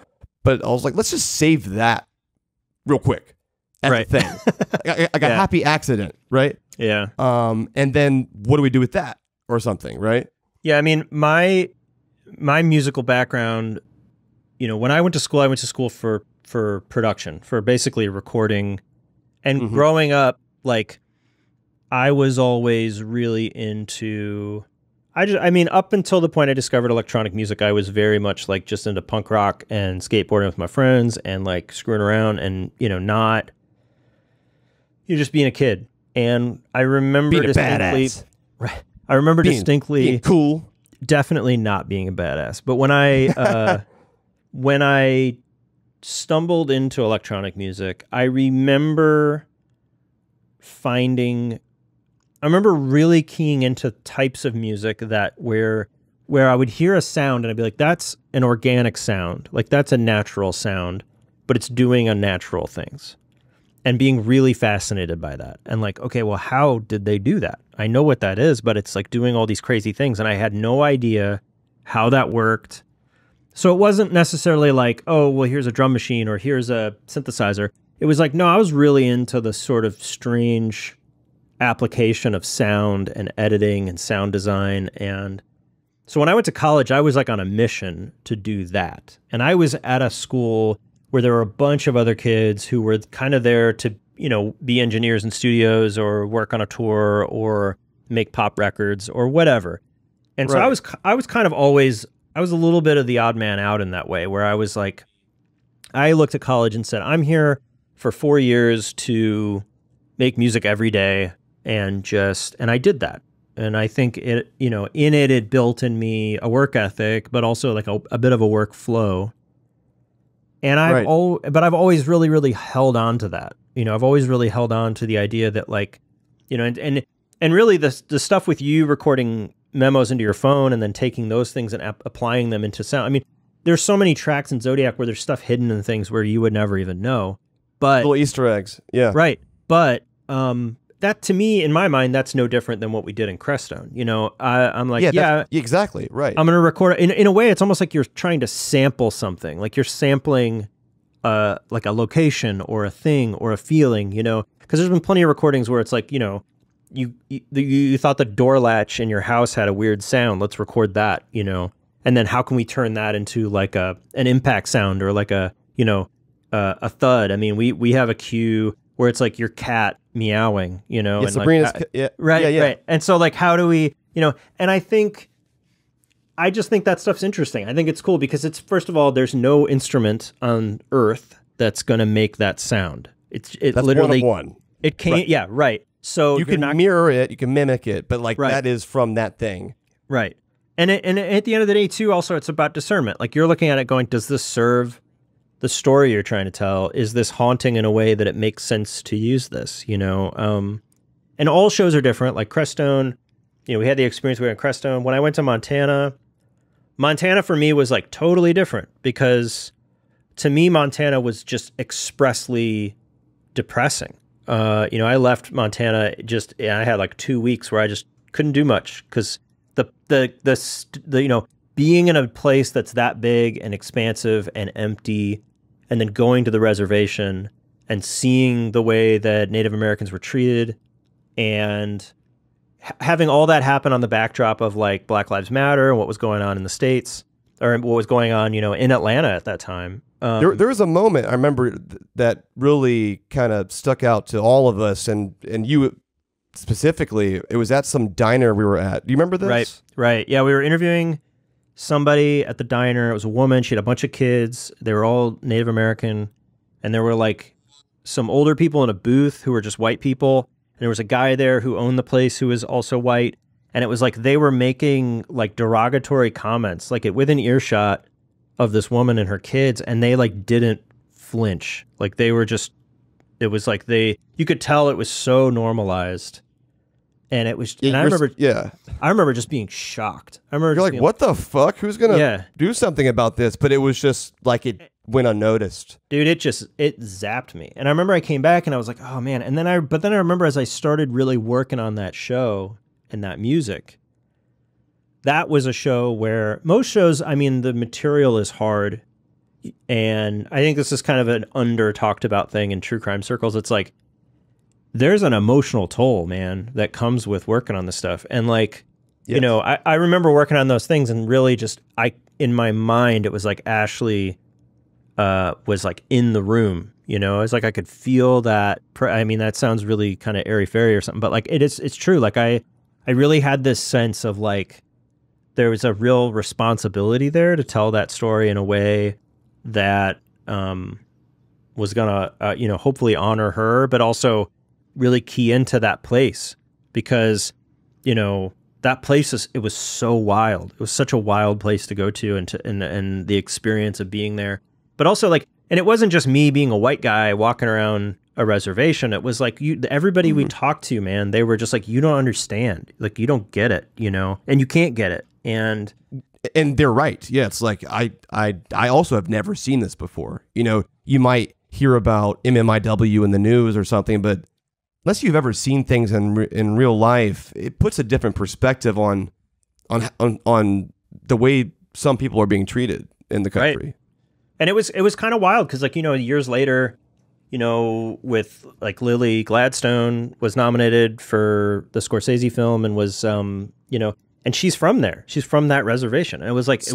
but I was like, let's just save that real quick as a thing, like a happy accident, right? Yeah. And then what do we do with that or something, right? Yeah, I mean, my musical background, you know, when I went to school for production, for basically recording, and growing up, like, I was always really into, I mean, up until the point I discovered electronic music, I was very much like just into punk rock and skateboarding with my friends and like screwing around and, you know, not, you know, just being a kid. And I remember distinctly, right? I remember distinctly being cool, definitely not being a badass. But when I stumbled into electronic music, I remember really keying into types of music that where I would hear a sound and I'd be like, that's an organic sound, like that's a natural sound, but it's doing unnatural things. And being really fascinated by that. And like, okay, well, how did they do that? I know what that is, but it's like doing all these crazy things. And I had no idea how that worked. So it wasn't necessarily like, oh, well, here's a drum machine or here's a synthesizer. It was like, no, I was really into the sort of strange application of sound and editing and sound design. And so when I went to college, I was like on a mission to do that. And I was at a school where there were a bunch of other kids who were kind of there to, you know, be engineers in studios or work on a tour or make pop records or whatever. And so I was kind of always, I was a little bit of the odd man out in that way, where I was like, I looked at college and said, I'm here for 4 years to make music every day and I did that. And I think it, you know, it built in me a work ethic, but also like a bit of a workflow. And I've always really, really held on to that. You know, I've always really held on to the idea that, like, you know, and really the stuff with you recording memos into your phone and then taking those things and applying them into sound. I mean, there's so many tracks in Zodiac where there's stuff hidden in things where you would never even know. But little Easter eggs, yeah, right. But that, to me, in my mind, that's no different than what we did in Crestone. You know, I'm like, yeah, exactly, right. I'm going to record it. In a way, it's almost like you're trying to sample something. Like you're sampling like a location or a thing or a feeling, you know, because there's been plenty of recordings where it's like, you know, you thought the door latch in your house had a weird sound. Let's record that, you know, and then how can we turn that into like an impact sound or like a, you know, a thud. I mean, we have a cue where it's like your cat meowing, you know, yeah, and Sabrina's, like, right. And so like, how do we, you know, and I just think that stuff's interesting. I think it's cool because it's, first of all, there's no instrument on Earth that's going to make that sound. That's literally one. It can't. Right. Yeah. Right. So you can mirror it, you can mimic it, but like that is from that thing. Right. And at the end of the day too, also it's about discernment. Like you're looking at it going, does this serve the story you're trying to tell? Is this haunting in a way that it makes sense to use this, you know? And all shows are different. Like Crestone, you know, we had the experience we had in Crestone. When I went to Montana for me was like totally different because to me, Montana was just expressly depressing. You know, I left Montana I had like 2 weeks where I just couldn't do much because the you know, being in a place that's that big and expansive and empty, and then going to the reservation and seeing the way that Native Americans were treated and having all that happen on the backdrop of like Black Lives Matter and what was going on in the States or what was going on, you know, in Atlanta at that time. There was a moment I remember that really kind of stuck out to all of us and you specifically. It was at some diner we were at. Do you remember this? Right. Yeah, we were interviewing somebody at the diner. It was a woman. She had a bunch of kids. They were all Native American. And there were like some older people in a booth who were just white people. And there was a guy there who owned the place who was also white. And it was like they were making like derogatory comments, like within earshot of this woman and her kids. And they like didn't flinch. Like they were just, it was like you could tell it was so normalized. And it was, and I I remember just being shocked. I remember you're like, what the fuck? Who's gonna do something about this? But it was just like it went unnoticed. Dude, it zapped me. And I remember I came back and I was like, oh man. And then I remember as I started really working on that show and that music, that was a show where most shows, I mean, the material is hard. And I think this is kind of an under talked about thing in true crime circles. It's like, there's an emotional toll, man, that comes with working on this stuff. And like, you know, I remember working on those things and really just, in my mind, it was like Ashley was like in the room, you know. It's like I could feel that. I mean, that sounds really kind of airy-fairy or something, but like it's true. Like I really had this sense of like there was a real responsibility there to tell that story in a way that was gonna you know, hopefully honor her, but also really key into that place, because you know that place it was so wild. It was such a wild place to go to, and the experience of being there. But also like, and it wasn't just me being a white guy walking around a reservation. It was like everybody we talked to, man, they were just like, you don't understand. Like, you don't get it, you know, and you can't get it. And they're right. Yeah. It's like, I also have never seen this before. You know, you might hear about MMIW in the news or something, but unless you've ever seen things in real life, it puts a different perspective on the way some people are being treated in the country. Right. And it was kind of wild because, like, you know, years later, you know, with like Lily Gladstone was nominated for the Scorsese film and was, you know, and she's from there. She's from that reservation. And it was like, it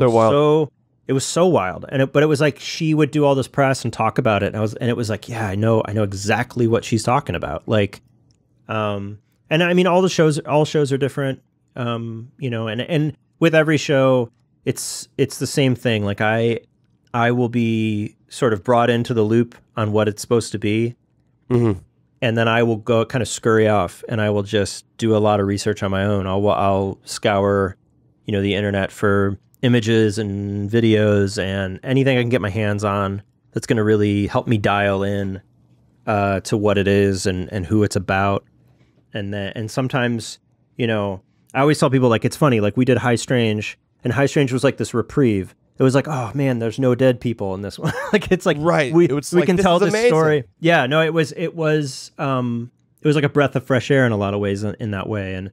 was so wild. But it was like she would do all this press and talk about it. And it was like, yeah, I know exactly what she's talking about. Like, and I mean, all shows are different, you know, and with every show, it's the same thing. Like I will be sort of brought into the loop on what it's supposed to be. Mm-hmm. And then I will go kind of scurry off and I will just do a lot of research on my own. I'll scour, you know, the internet for images and videos and anything I can get my hands on that's going to really help me dial in to what it is and who it's about. And sometimes, you know, I always tell people, like, it's funny, like we did High Strange, and High Strange was like this reprove. It was like, oh man, there's no dead people in this one. Like, it's like, right. We like, can tell this story. Yeah, no, it was like a breath of fresh air in a lot of ways in that way.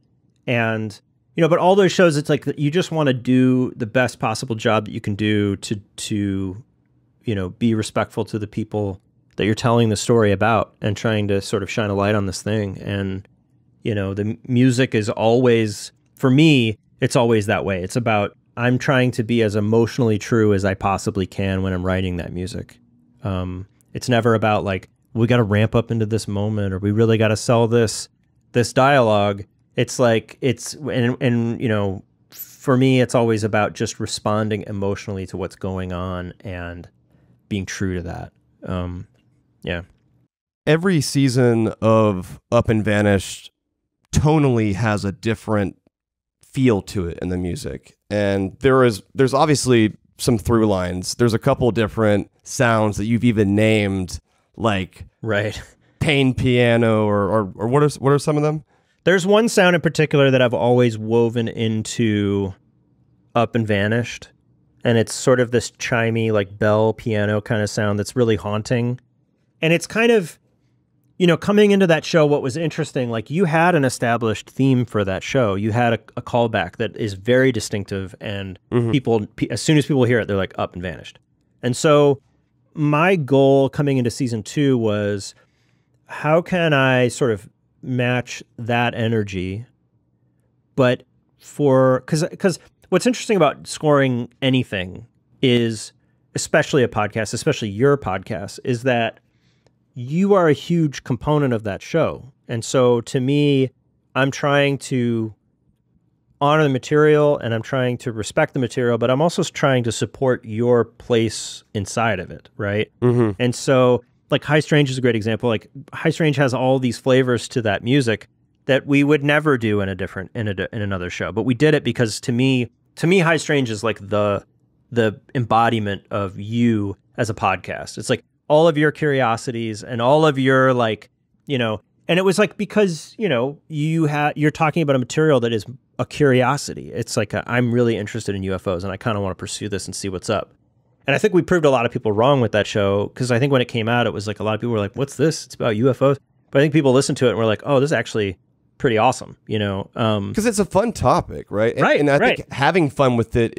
And, you know, but all those shows, it's like, you just want to do the best possible job that you can do to, you know, be respectful to the people that you're telling the story about and trying to sort of shine a light on this thing. And, you know, the music is always, for me, it's always that way. It's about, I'm trying to be as emotionally true as I possibly can when I'm writing that music. It's never about like, we got to ramp up into this moment or we really got to sell this dialogue. It's like, and you know, for me, it's always about just responding emotionally to what's going on and being true to that. Yeah. Every season of Up and Vanished tonally has a different feel to it in the music. And there's obviously some through lines. There's a couple different sounds that you've even named, like right, Payne piano or what are some of them? There's one sound in particular that I've always woven into Up and Vanished, and it's sort of this chimey, like bell piano kind of sound that's really haunting. And it's kind of, you know, coming into that show, what was interesting, like you had an established theme for that show. You had a callback that is very distinctive, and people, as soon as people hear it, they're like, Up and Vanished. And so my goal coming into season 2 was, how can I sort of match that energy? But because what's interesting about scoring anything is, especially a podcast, especially your podcast, is that you are a huge component of that show. And so to me, I'm trying to honor the material and I'm trying to respect the material, but I'm also trying to support your place inside of it, right? Mm-hmm. And so, like, High Strange is a great example. Like, High Strange has all these flavors to that music that we would never do in another show. But we did it because to me, High Strange is like the embodiment of you as a podcast. It's like all of your curiosities and all of your, like, you know, And it was like, because, you know, you're talking about a material that is a curiosity. It's like, I'm really interested in UFOs and I kind of want to pursue this and see what's up. And I think we proved a lot of people wrong with that show, because I think when it came out, it was like a lot of people were like, what's this? It's about UFOs. But I think people listened to it and were like, oh, this is actually pretty awesome, you know? Because it's a fun topic, right? And I think having fun with it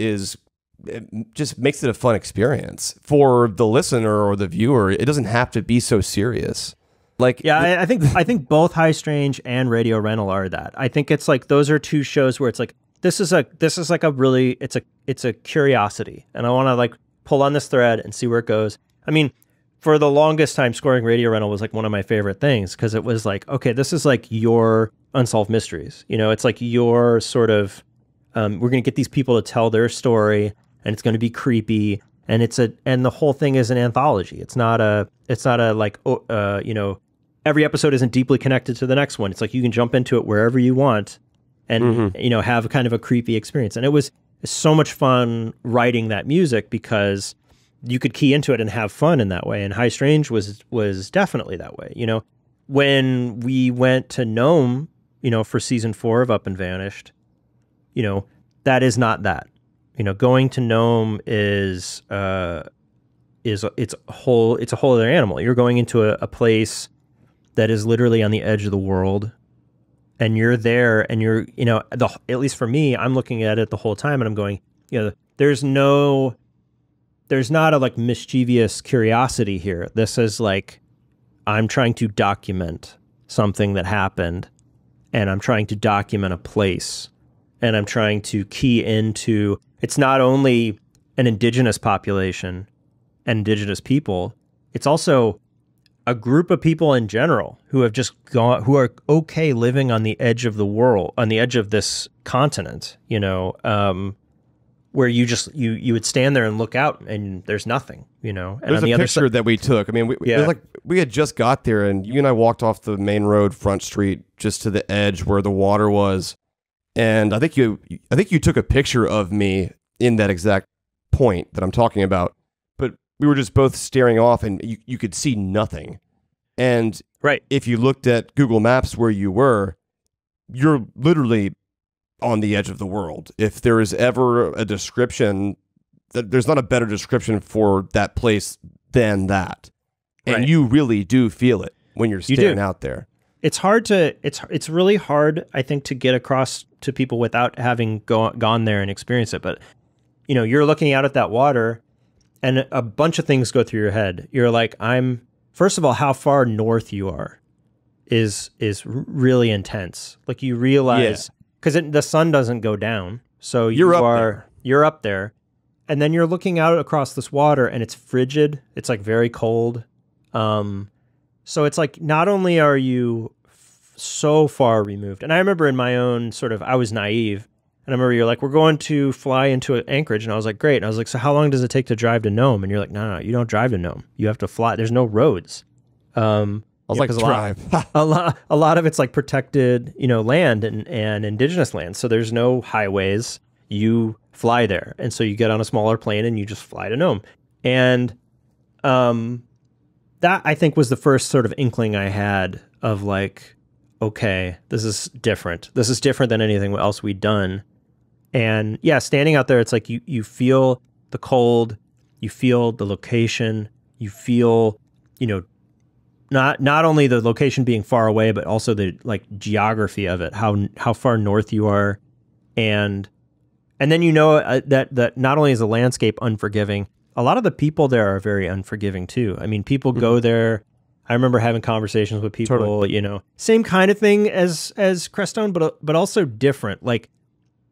just makes it a fun experience for the listener or the viewer. It doesn't have to be so serious. Like, yeah, I think both High Strange and Radio Rental are that. I think it's like those are two shows where it's like this is like a really it's a curiosity, and I want to like pull on this thread and see where it goes. I mean, for the longest time, scoring Radio Rental was like one of my favorite things, because it was like, okay, this is like your unsolved mysteries. You know, it's like your sort of we're going to get these people to tell their story, and it's going to be creepy. And the whole thing is an anthology. It's not a like, you know, every episode isn't deeply connected to the next one. It's like you can jump into it wherever you want and, you know, have kind of a creepy experience. And it was so much fun writing that music, because you could key into it and have fun in that way. And High Strange was definitely that way. You know, when we went to Nome, you know, for season 4 of Up and Vanished, you know, that is not that. You know, going to Nome it's a whole other animal. You're going into a place that is literally on the edge of the world, and you're there, and you're, you know, at least for me, I'm looking at it the whole time, and I'm going, you know, there's not a like mischievous curiosity here. This is like, I'm trying to document something that happened, and I'm trying to document a place, and I'm trying to key into. It's not only an indigenous population and indigenous people, it's also a group of people in general who have just gone, who are okay living on the edge of the world, on the edge of this continent, you know, where you would stand there and look out and there's nothing, you know. And there's on the a other picture that we took. I mean, it was like we had just got there, and you and I walked off the main road, Front Street, just to the edge where the water was. And I think you took a picture of me in that exact point that I'm talking about, but we were just both staring off, and you could see nothing. And if you looked at Google Maps where you were, you're literally on the edge of the world. If there is ever a description, there's not a better description for that place than that. And you really do feel it when you're staring out there. It's really hard, I think, to get across to people without having gone there and experienced it. But, you know, you're looking out at that water, and a bunch of things go through your head. You're like, first of all, how far north you are is really intense. Like, you realize, because the sun doesn't go down, so you're up there, and then you're looking out across this water, and it's frigid. It's like very cold. So it's like, not only are you so far removed, and I remember in my own sort of, I was naive, and I remember you're like, we're going to fly into Anchorage, and I was like, great. And I was like, so how long does it take to drive to Nome? And you're like, no, you don't drive to Nome. You have to fly. There's no roads. I was like, drive. a lot of it's like protected, you know, land and indigenous land. So there's no highways. You fly there, and so you get on a smaller plane and you just fly to Nome. And that, I think, was the first sort of inkling I had of like, okay, this is different. This is different than anything else we'd done. And yeah, standing out there, it's like you feel the cold, you feel the location, you feel, you know, not only the location being far away, but also the like geography of it, how far north you are. And then, you know, that not only is the landscape unforgiving, a lot of the people there are very unforgiving too. I mean, people go there. I remember having conversations with people, you know, same kind of thing as Crestone, but also different. Like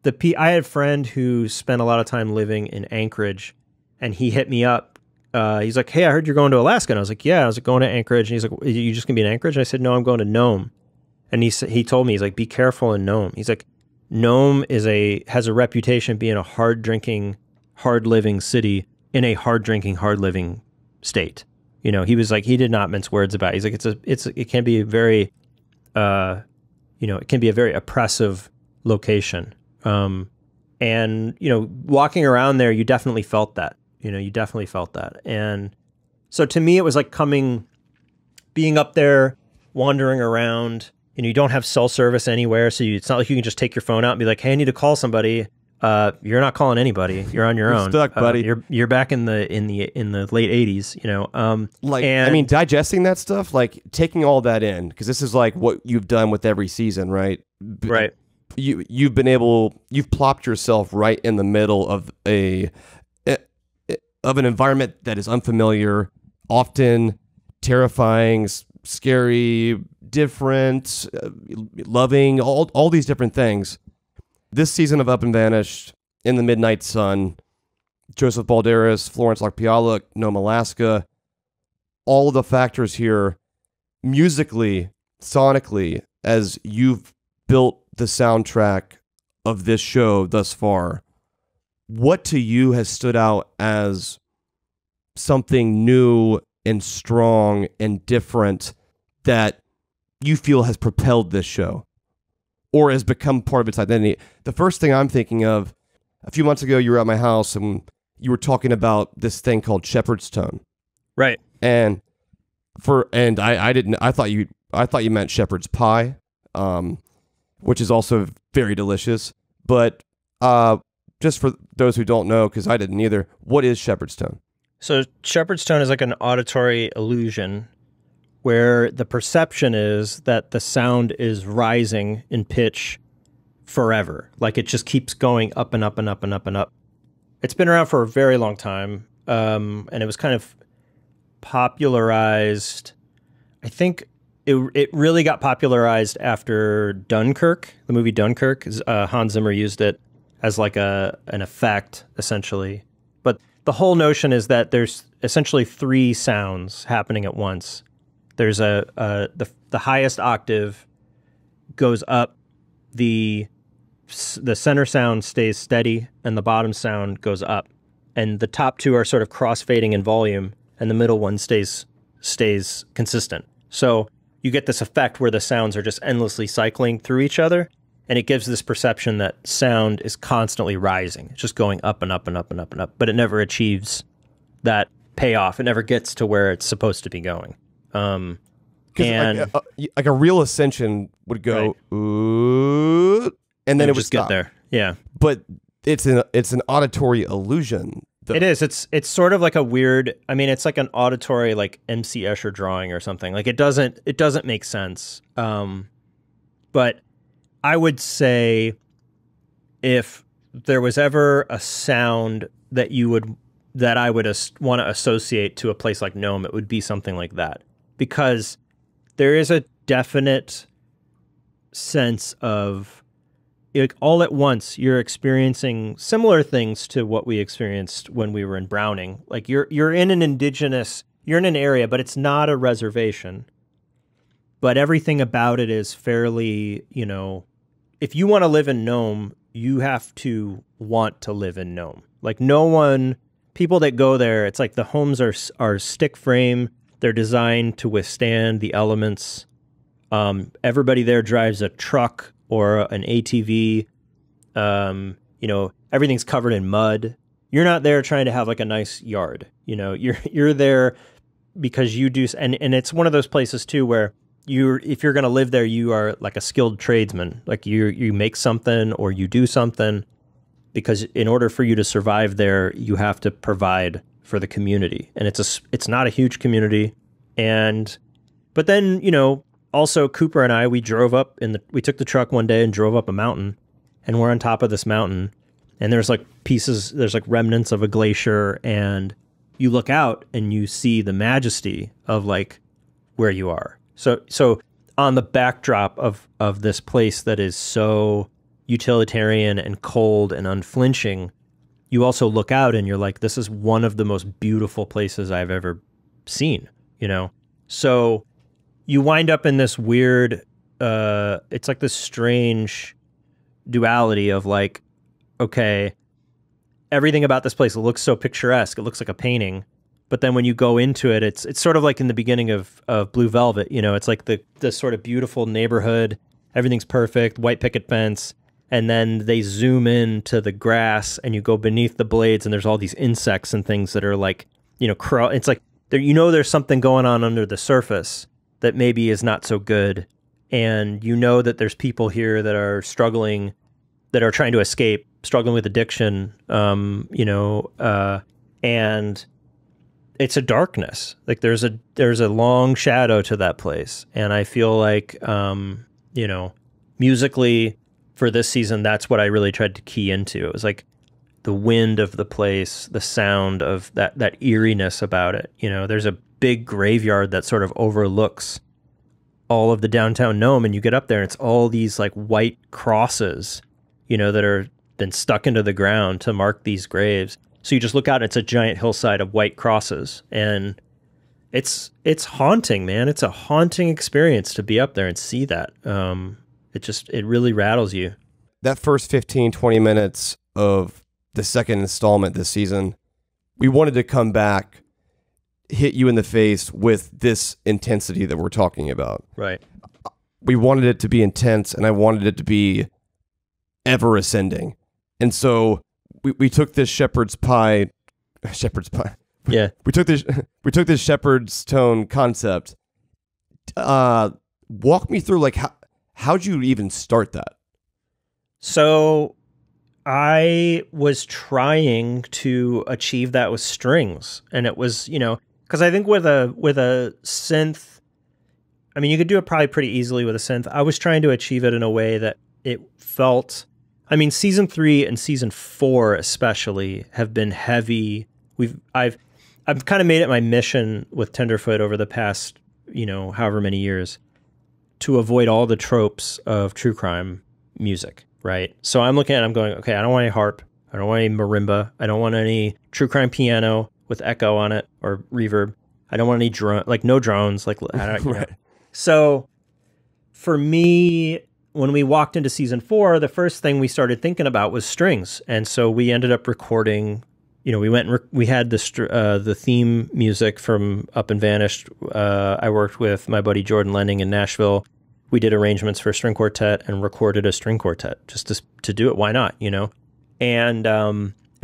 I had a friend who spent a lot of time living in Anchorage, and he hit me up. He's like, hey, I heard you're going to Alaska. And I was like, yeah. I was like, going to Anchorage. And he's like, you just gonna be in Anchorage? And I said, no, I'm going to Nome. And he told me, he's like, be careful in Nome. He's like, Nome has a reputation being a hard drinking, hard living city in a hard drinking, hard living state. You know, he was like, he did not mince words about it. He's like, it can be a very, you know, it can be a very oppressive location. And, you know, walking around there, you definitely felt that. You know, you definitely felt that. And so to me, it was like being up there, wandering around. You know, you don't have cell service anywhere, so it's not like you can just take your phone out and be like, "Hey, I need to call somebody." You're not calling anybody. You're on your own. Stuck, buddy. You're back in the late 80s. You know, I mean, digesting that stuff, like taking all that in, because this is like what you've done with every season, right? Right. You've plopped yourself right in the middle of an environment that is unfamiliar, often terrifying, scary, different, loving, all these different things. This season of Up and Vanished, In the Midnight Sun, Joseph Balderas, Florence Lakpialuk, Nome, Alaska, all of the factors here, musically, sonically, as you've built the soundtrack of this show thus far, what to you has stood out as something new and strong and different that you feel has propelled this show or has become part of its identity? The first thing I'm thinking of, a few months ago, you were at my house and you were talking about this thing called shepherd's tone. Right. And I thought you meant shepherd's pie, which is also very delicious. But just for those who don't know, because I didn't either, what is shepherd's tone? So shepherd's tone is like an auditory illusion where the perception is that the sound is rising in pitch forever. Like it just keeps going up and up and up and up and up. It's been around for a very long time. And it was kind of popularized. I think it really got popularized after Dunkirk, the movie Dunkirk. Hans Zimmer used it as like an effect, essentially. But the whole notion is that there's essentially three sounds happening at once. There's the highest octave goes up, the center sound stays steady, and the bottom sound goes up. And the top two are sort of cross-fading in volume, and the middle one stays consistent. So you get this effect where the sounds are just endlessly cycling through each other, and it gives this perception that sound is constantly rising. It's just going up and up and up and up and up, but it never achieves that payoff. It never gets to where it's supposed to be going. And like a real ascension would go, right, ooh, and then it would just stop. Get there. Yeah. But it's an auditory illusion. It is. It's sort of like a weird, I mean, it's like an auditory, like MC Escher drawing or something. Like it doesn't make sense. But I would say if there was ever a sound that I would want to associate to a place like Nome, it would be something like that. Because there is a definite sense of, like, all at once you're experiencing similar things to what we experienced when we were in Browning. Like you're in an area, but it's not a reservation. But everything about it is fairly, you know, if you want to live in Nome, you have to want to live in Nome. Like people that go there, it's like the homes are stick frame. They're designed to withstand the elements. Everybody there drives a truck or an ATV. You know, everything's covered in mud. You're not there trying to have like a nice yard. You know, you're there because you do, and it's one of those places too where if you're going to live there, you are like a skilled tradesman. Like you make something or you do something, because in order for you to survive there, you have to provide for the community. And it's not a huge community. But then, you know, also Cooper and I, we took the truck one day and drove up a mountain, and we're on top of this mountain, and there's like remnants of a glacier, and you look out and you see the majesty of like where you are. So on the backdrop of this place that is so utilitarian and cold and unflinching, you also look out and you're like, this is one of the most beautiful places I've ever seen, you know? So you wind up in this weird, it's like this strange duality of like, okay, everything about this place looks so picturesque. It looks like a painting. But then when you go into it, it's sort of like in the beginning of Blue Velvet, you know, it's like the sort of beautiful neighborhood. Everything's perfect, white picket fence. And then they zoom in to the grass and you go beneath the blades and there's all these insects and things that are like, you know, it's like, you know, there's something going on under the surface that maybe is not so good, and you know that there's people here that are struggling, that are trying to escape, struggling with addiction, and it's a darkness. Like there's a long shadow to that place, and I feel like musically for this season, that's what I really tried to key into. It was like the wind of the place, the sound of that eeriness about it. There's a big graveyard that sort of overlooks all of the downtown Nome, and you get up there and it's all these like white crosses, that are been stuck into the ground to mark these graves. So you just look out and it's a giant hillside of white crosses, and it's haunting, man. It's a haunting experience to be up there and see that. It really rattles you. That first 15, 20 minutes of the second installment this season, we wanted to come back, hit you in the face with this intensity that we're talking about. Right. We wanted it to be intense, and I wanted it to be ever ascending. And so we took this shepherd's pie. Yeah. We took this shepherd's tone concept. Walk me through, like, how'd you even start that? So I was trying to achieve that with strings, and it was, because I think with a synth, I mean, you could do it probably pretty easily with a synth. I was trying to achieve it in a way that it felt, I mean, season 3 and season 4 especially have been heavy. I've kind of made it my mission with Tenderfoot over the past, however many years, to avoid all the tropes of true crime music, right? So I'm going, okay, I don't want any harp. I don't want any marimba. I don't want any true crime piano with echo on it or reverb. I don't want any no drones. Right. So for me, when we walked into season 4, the first thing we started thinking about was strings. And so we ended up recording, we had the theme music from Up and Vanished. I worked with my buddy Jordan Lenning in Nashville. We did arrangements for a string quartet and recorded a string quartet just to do it. Why not, And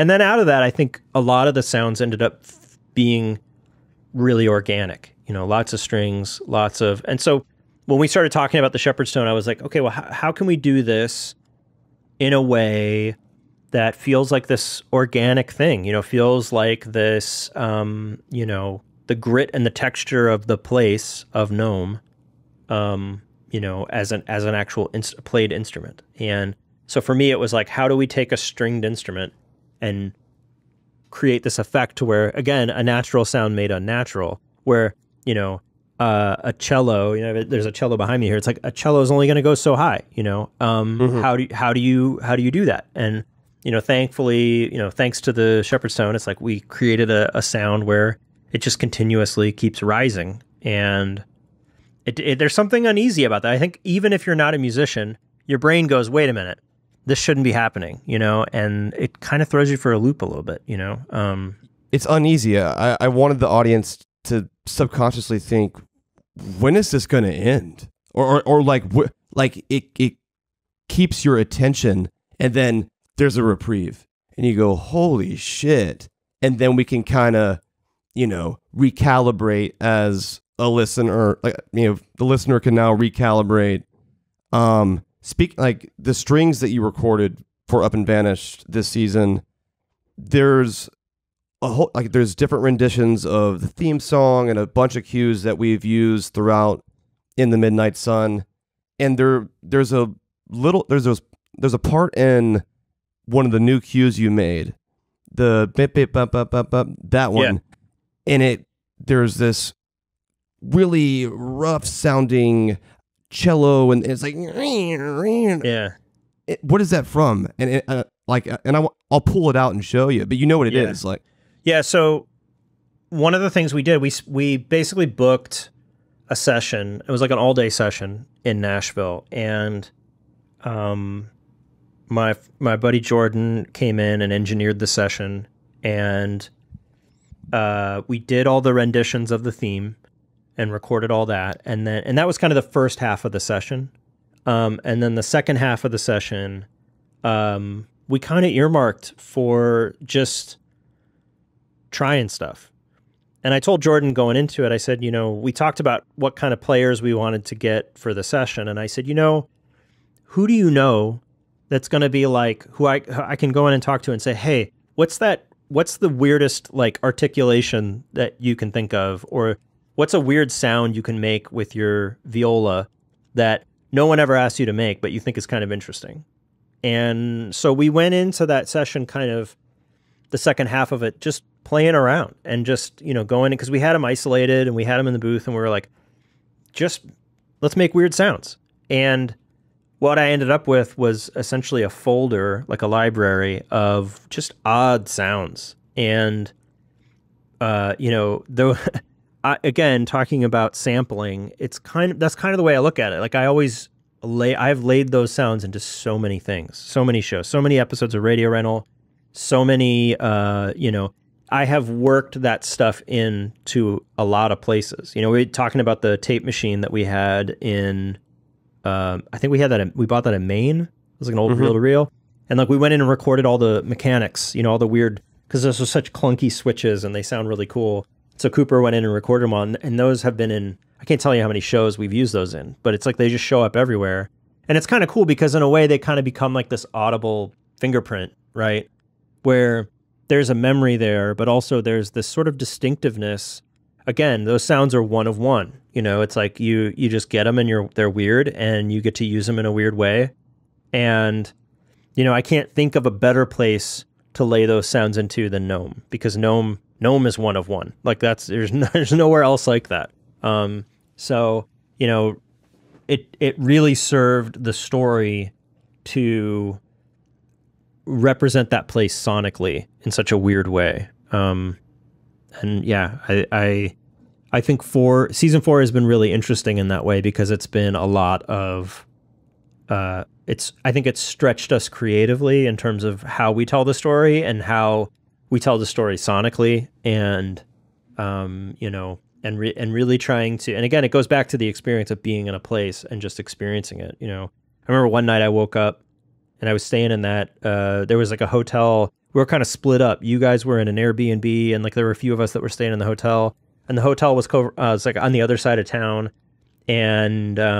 then out of that, I think a lot of the sounds ended up being really organic, lots of strings, and so when we started talking about the shepherd's tone, I was like, okay, well, how can we do this in a way that feels like this organic thing, feels like this, the grit and the texture of the place of Nome, as an actual played instrument. And so for me, it was like, how do we take a stringed instrument and create this effect to where, again, a natural sound made unnatural, where, a cello, there's a cello behind me here. It's like a cello is only going to go so high, how do you do that? And, thankfully, thanks to the shepherd's tone, it's like we created a sound where it just continuously keeps rising. And there's something uneasy about that. I think even if you're not a musician, your brain goes, wait a minute, this shouldn't be happening, and it kind of throws you for a loop a little bit, It's uneasy. I wanted the audience to subconsciously think, when is this going to end? Or like it keeps your attention, and then there's a reprieve and you go, holy shit. And then we can kind of, recalibrate as a listener, the listener can now recalibrate. Speak like the strings that you recorded for Up and Vanished this season, there's there's different renditions of the theme song and a bunch of cues that we've used throughout In the Midnight Sun. And there's a part in one of the new cues you made, the bip bip bop bop bop bop, that one. Yeah. And there's this really rough sounding cello, and it's like, yeah. What is that from? And I'll pull it out and show you, but you know what it is, like. Yeah, so one of the things we did, we basically booked a session. It was like an all-day session in Nashville, and my buddy Jordan came in and engineered the session, and we did all the renditions of the theme and recorded all that, and that was kind of the first half of the session. And then the second half of the session, we kind of earmarked for just trying stuff. And I told Jordan going into it, I said, we talked about what kind of players we wanted to get for the session. And I said, who do you know that's going to be like, who I can go in and talk to and say, hey, what's the weirdest like articulation that you can think of? Or what's a weird sound you can make with your viola that no one ever asked you to make, but you think is kind of interesting? And so we went into that session kind of the second half of it, just playing around and just, going, because we had them isolated and we had them in the booth and we were like, just let's make weird sounds. And what I ended up with was essentially a folder, like a library of just odd sounds. And, though, again, talking about sampling, that's kind of the way I look at it. Like I've laid those sounds into so many things, so many shows, so many episodes of Radio Rental, so many, I have worked that stuff into a lot of places. We were talking about the tape machine that we had in, I think we bought that in Maine. It was like an old reel-to-reel. And like we went in and recorded all the mechanics, all the weird, because those are such clunky switches and they sound really cool. So Cooper went in and recorded them on, and those have been in, I can't tell you how many shows we've used those in, but it's like they just show up everywhere. And it's kind of cool because in a way they kind of become like this audible fingerprint, right? Where there's a memory there, but also there's this sort of distinctiveness. Again, those sounds are one of one. It's like you just get them and they're weird and you get to use them in a weird way. And, I can't think of a better place to lay those sounds into than Gnome, because Gnome is one of one. Like there's nowhere else like that. So, it really served the story to represent that place sonically in such a weird way. And yeah, I think season 4 has been really interesting in that way because it's been a lot of, I think it's stretched us creatively in terms of how we tell the story and how we tell the story sonically, and, and really trying to, and again, it goes back to the experience of being in a place and just experiencing it. I remember one night I woke up and I was staying in that, there was like a hotel. We were kind of split up. You guys were in an Airbnb, and like there were a few of us that were staying in the hotel, and the hotel was like on the other side of town. And I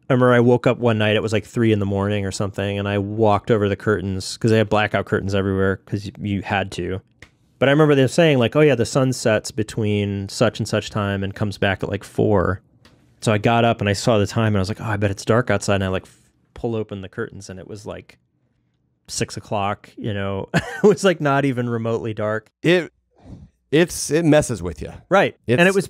remember I woke up one night, it was like 3 a.m. or something, and I walked over the curtains because they had blackout curtains everywhere because you had to. But I remember them saying like, oh yeah, the sun sets between such and such time and comes back at like 4. So I got up and I saw the time and I was like, oh, I bet it's dark outside. And I like pull open the curtains and it was like 6 o'clock, it was like not even remotely dark. It messes with you. Right. And it was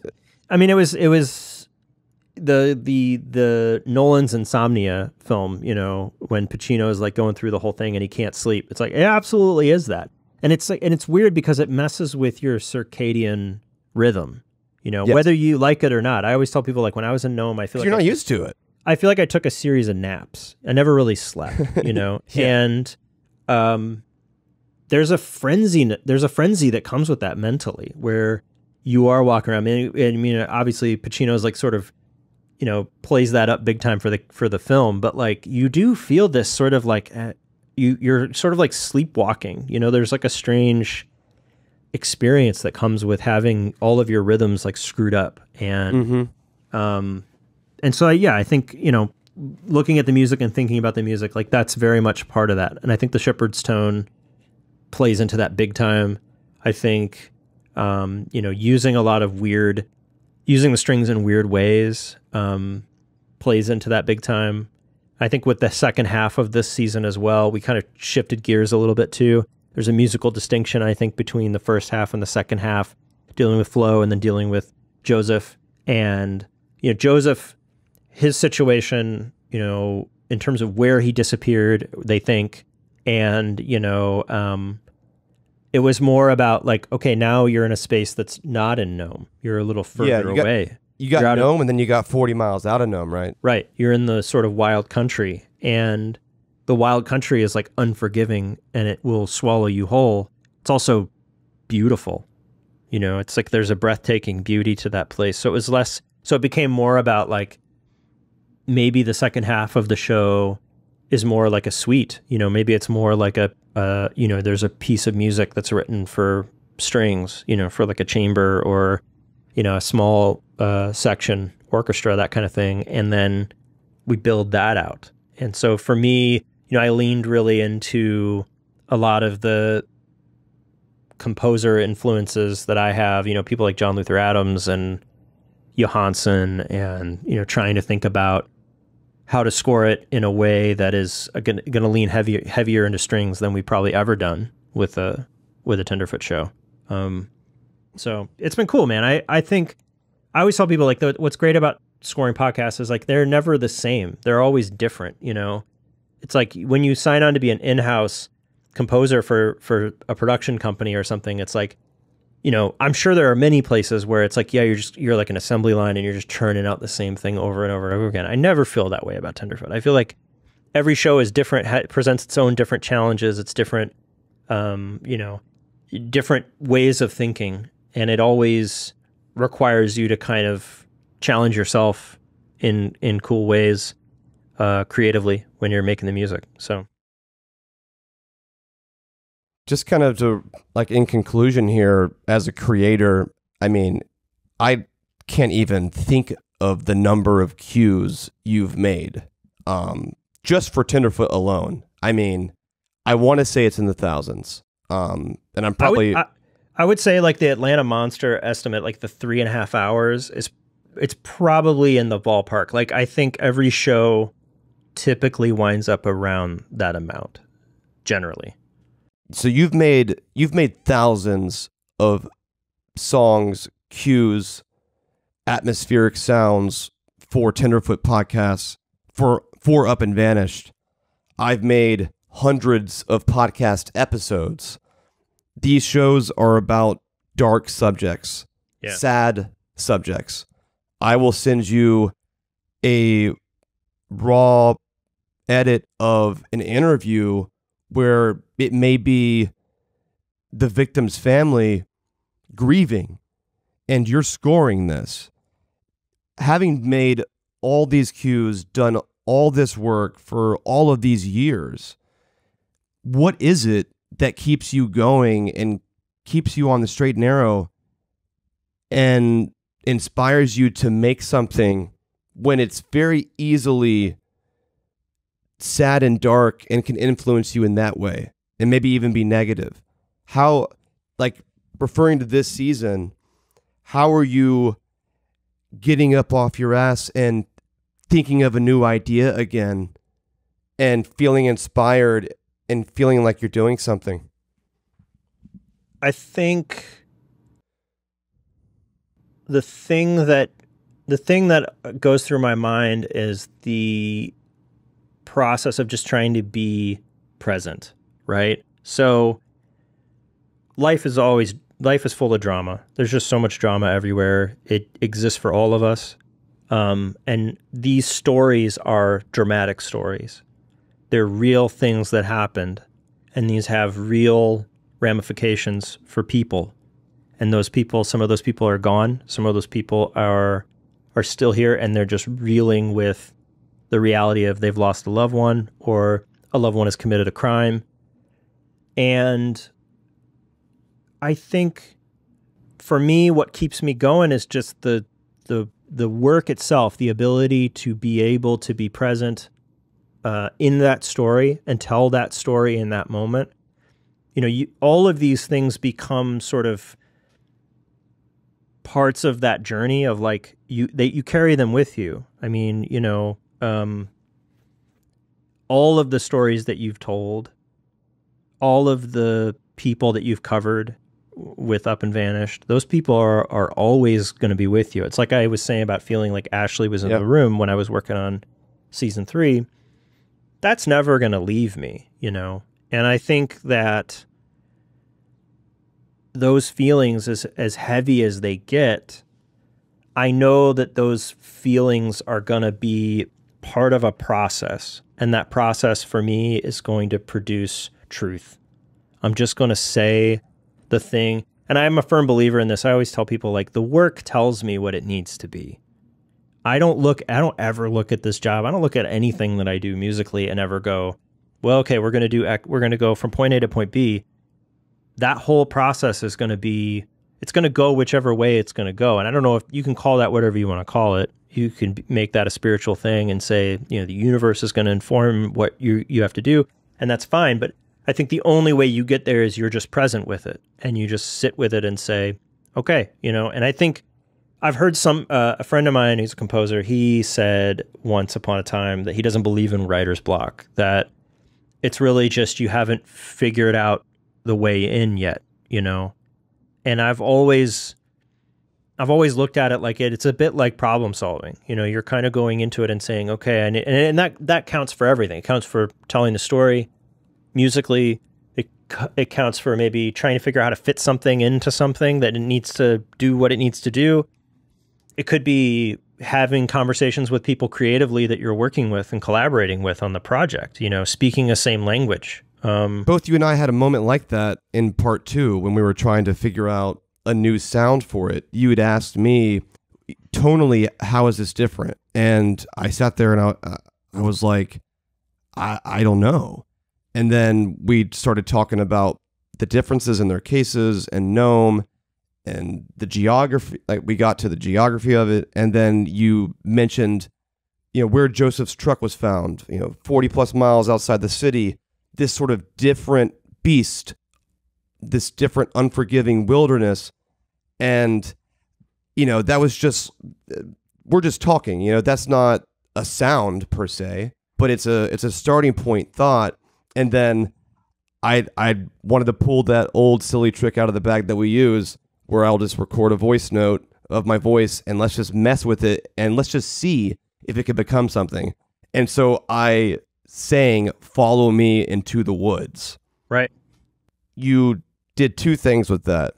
the Nolan's Insomnia film, when Pacino is like going through the whole thing and he can't sleep. It's like, it absolutely is that. And it's like, and it's weird because it messes with your circadian rhythm, yes. Whether you like it or not. I always tell people, like, when I was in Nome, I feel like you're not used to it. I feel like I took a series of naps. I never really slept, Yeah. And there's a frenzy that comes with that mentally, where you are walking around. I mean, obviously Pacino's like sort of, plays that up big time for the film, but like you do feel this sort of like you're sort of like sleepwalking. There's like a strange experience that comes with having all of your rhythms like screwed up. And and so yeah, I think, looking at the music and thinking about the music, like that's very much part of that. And I think the Shepherd's tone plays into that big time. I think using a lot of using the strings in weird ways plays into that big time. I think with the second half of this season as well, we kind of shifted gears a little bit too. There's a musical distinction, I think, between the first half and the second half, dealing with Flo and then dealing with Joseph. And, Joseph, his situation, in terms of where he disappeared, they think, and, it was more about like, okay, now you're in a space that's not in Nome. You're a little further away. You got Nome, and then you got 40 miles out of Nome, right? Right. You're in the sort of wild country, and the wild country is like unforgiving, and it will swallow you whole. It's also beautiful. It's like there's a breathtaking beauty to that place. So it became more about like, maybe the second half of the show is more like a suite. Maybe it's more like there's a piece of music that's written for strings, you know, for like a chamber or, you know, a small section orchestra, that kind of thing. And then we build that out. And so for me, you know, I leaned really into a lot of the composer influences that I have, you know, people like John Luther Adams and Johansson, and, you know, trying to think about how to score it in a way that is going to lean heavier into strings than we've probably ever done with a Tenderfoot show. So it's been cool, man. I think I always tell people, like, what's great about scoring podcasts is, like, they're never the same. They're always different, you know? It's like when you sign on to be an in-house composer for a production company or something, it's like, you know, I'm sure there are many places where it's like, yeah, you're like an assembly line and you're just churning out the same thing over and over and over again. I never feel that way about Tenderfoot. I feel like every show is different, presents its own different challenges. It's different, you know, different ways of thinking. And it always requires you to kind of challenge yourself in cool ways, creatively, when you're making the music. So just kind of to, like, in conclusion here, as a creator, I mean, I can't even think of the number of cues you've made, just for Tenderfoot alone. I mean, I want to say it's in the thousands. And I'm probably... I would say, like, the Atlanta Monster estimate, like the 3.5 hours, it's probably in the ballpark. Like, I think every show typically winds up around that amount, generally. So you've made thousands of songs, cues, atmospheric sounds for Tenderfoot podcasts, for Up and Vanished. I've made hundreds of podcast episodes. These shows are about dark subjects, sad subjects. I will send you a raw edit of an interview where it may be the victim's family grieving, and you're scoring this. Having made all these cues, done all this work for all of these years, what is it that keeps you going and keeps you on the straight and narrow and inspires you to make something when it's very easily sad and dark and can influence you in that way and maybe even be negative? How, like, referring to this season, how are you getting up off your ass and thinking of a new idea again and feeling inspired and feeling like you're doing something? I think the thing that goes through my mind is the process of just trying to be present, right? So life is full of drama. There's just so much drama everywhere. It exists for all of us. And these stories are dramatic stories. They're real things that happened, and these have real ramifications for people. And those people, some of those people are gone. Some of those people are still here, and they're just reeling with the reality of they've lost a loved one, or a loved one has committed a crime. And I think for me, what keeps me going is just the work itself, the ability to be able to be present in that story and tell that story in that moment. You know, all of these things become sort of parts of that journey of, like, you carry them with you. I mean, you know, all of the stories that you've told, all of the people that you've covered with Up and Vanished, those people are always going to be with you. It's like I was saying about feeling like Ashley was in the room when I was working on season 3. That's never going to leave me, you know? And I think that those feelings, as heavy as they get, I know that those feelings are going to be part of a process. And that process for me is going to produce truth. I'm just going to say the thing. And I'm a firm believer in this. I always tell people, like, the work tells me what it needs to be. I don't ever look at this job. I don't look at anything that I do musically and ever go, well, okay, we're going to go from point A to point B. that whole process is going to be, it's going to go whichever way it's going to go. And I don't know if you can call that whatever you want to call it. You can make that a spiritual thing and say, you know, the universe is going to inform what you have to do, and that's fine. But I think the only way you get there is you're just present with it, and you just sit with it and say, okay, you know. And I think I've heard a friend of mine who's a composer, he said once upon a time that he doesn't believe in writer's block, that it's really just you haven't figured out the way in yet, you know. And I've always looked at it like it's a bit like problem solving. You know, you're kind of going into it and saying, okay, and that counts for everything. It counts for telling the story musically. It counts for maybe trying to figure out how to fit something into something that it needs to do what it needs to do. It could be having conversations with people creatively that you're working with and collaborating with on the project, you know, speaking the same language. Both you and I had a moment like that in part 2 when we were trying to figure out a new sound for it. You had asked me tonally, how is this different? And I sat there and I was like, I don't know. And then we started talking about the differences in their cases and gnome and the geography. Like, we got to the geography of it. And then you mentioned, you know, where Joseph's truck was found, you know, 40 plus miles outside the city, this sort of different beast, this different unforgiving wilderness. And, you know, that was just, we're just talking, you know, that's not a sound per se, but it's a starting point thought. And then I wanted to pull that old silly trick out of the bag that we use, where I'll just record a voice note of my voice and let's just mess with it and let's just see if it could become something. And so I sang "Follow Me Into the Woods." Right. You did two things with that.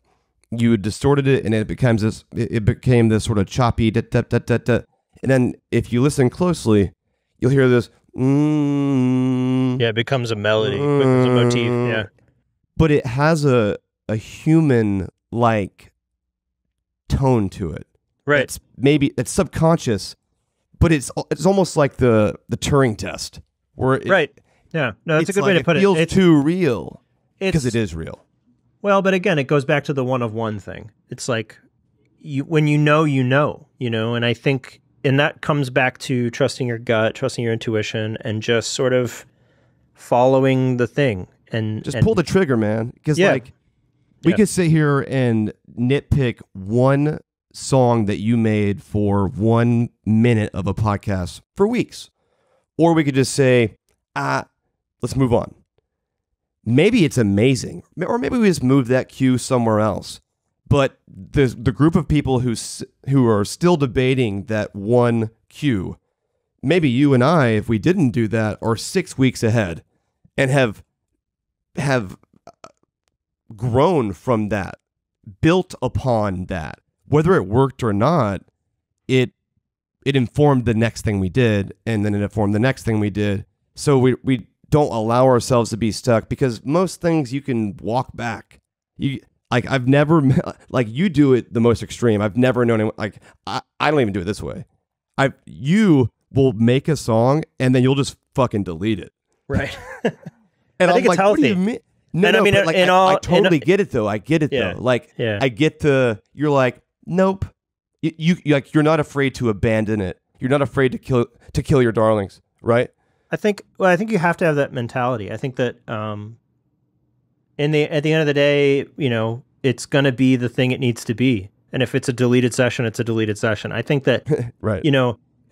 You distorted it and it became this sort of choppy da, da, da, da, da. And then if you listen closely, you'll hear this yeah, it becomes a melody, it becomes a motif, yeah. But it has a human like tone to it. Right. It's subconscious, but it's almost like the Turing test. Where right. Yeah. No, that's a good way to put it. It feels too real because it is real. Well, but again, it goes back to the one of one thing. It's like when you know, and I think, and that comes back to trusting your gut, trusting your intuition, and just sort of following the thing. And just pull the trigger, man. Because we could sit here and nitpick one song that you made for 1 minute of a podcast for weeks. Or we could just say, let's move on. Maybe it's amazing. Or maybe we just move that cue somewhere else. But the group of people who are still debating that one cue, maybe you and I, if we didn't do that, are 6 weeks ahead and have grown from that, built upon that. Whether it worked or not, it informed the next thing we did, and then it informed the next thing we did. So we don't allow ourselves to be stuck, because most things you can walk back. I've never, you do it the most extreme. I've never known anyone, I don't even do it this way. You will make a song and then you'll just fucking delete it. Right. And I think it's healthy. What do you mean? No, I mean, I totally get it though. I get it though. I get you're like, nope. You're not afraid to abandon it. You're not afraid to kill your darlings, right? I think you have to have that mentality. I think that, at the end of the day, it's going to be the thing it needs to be. And if it's a deleted session, it's a deleted session. I think that, right.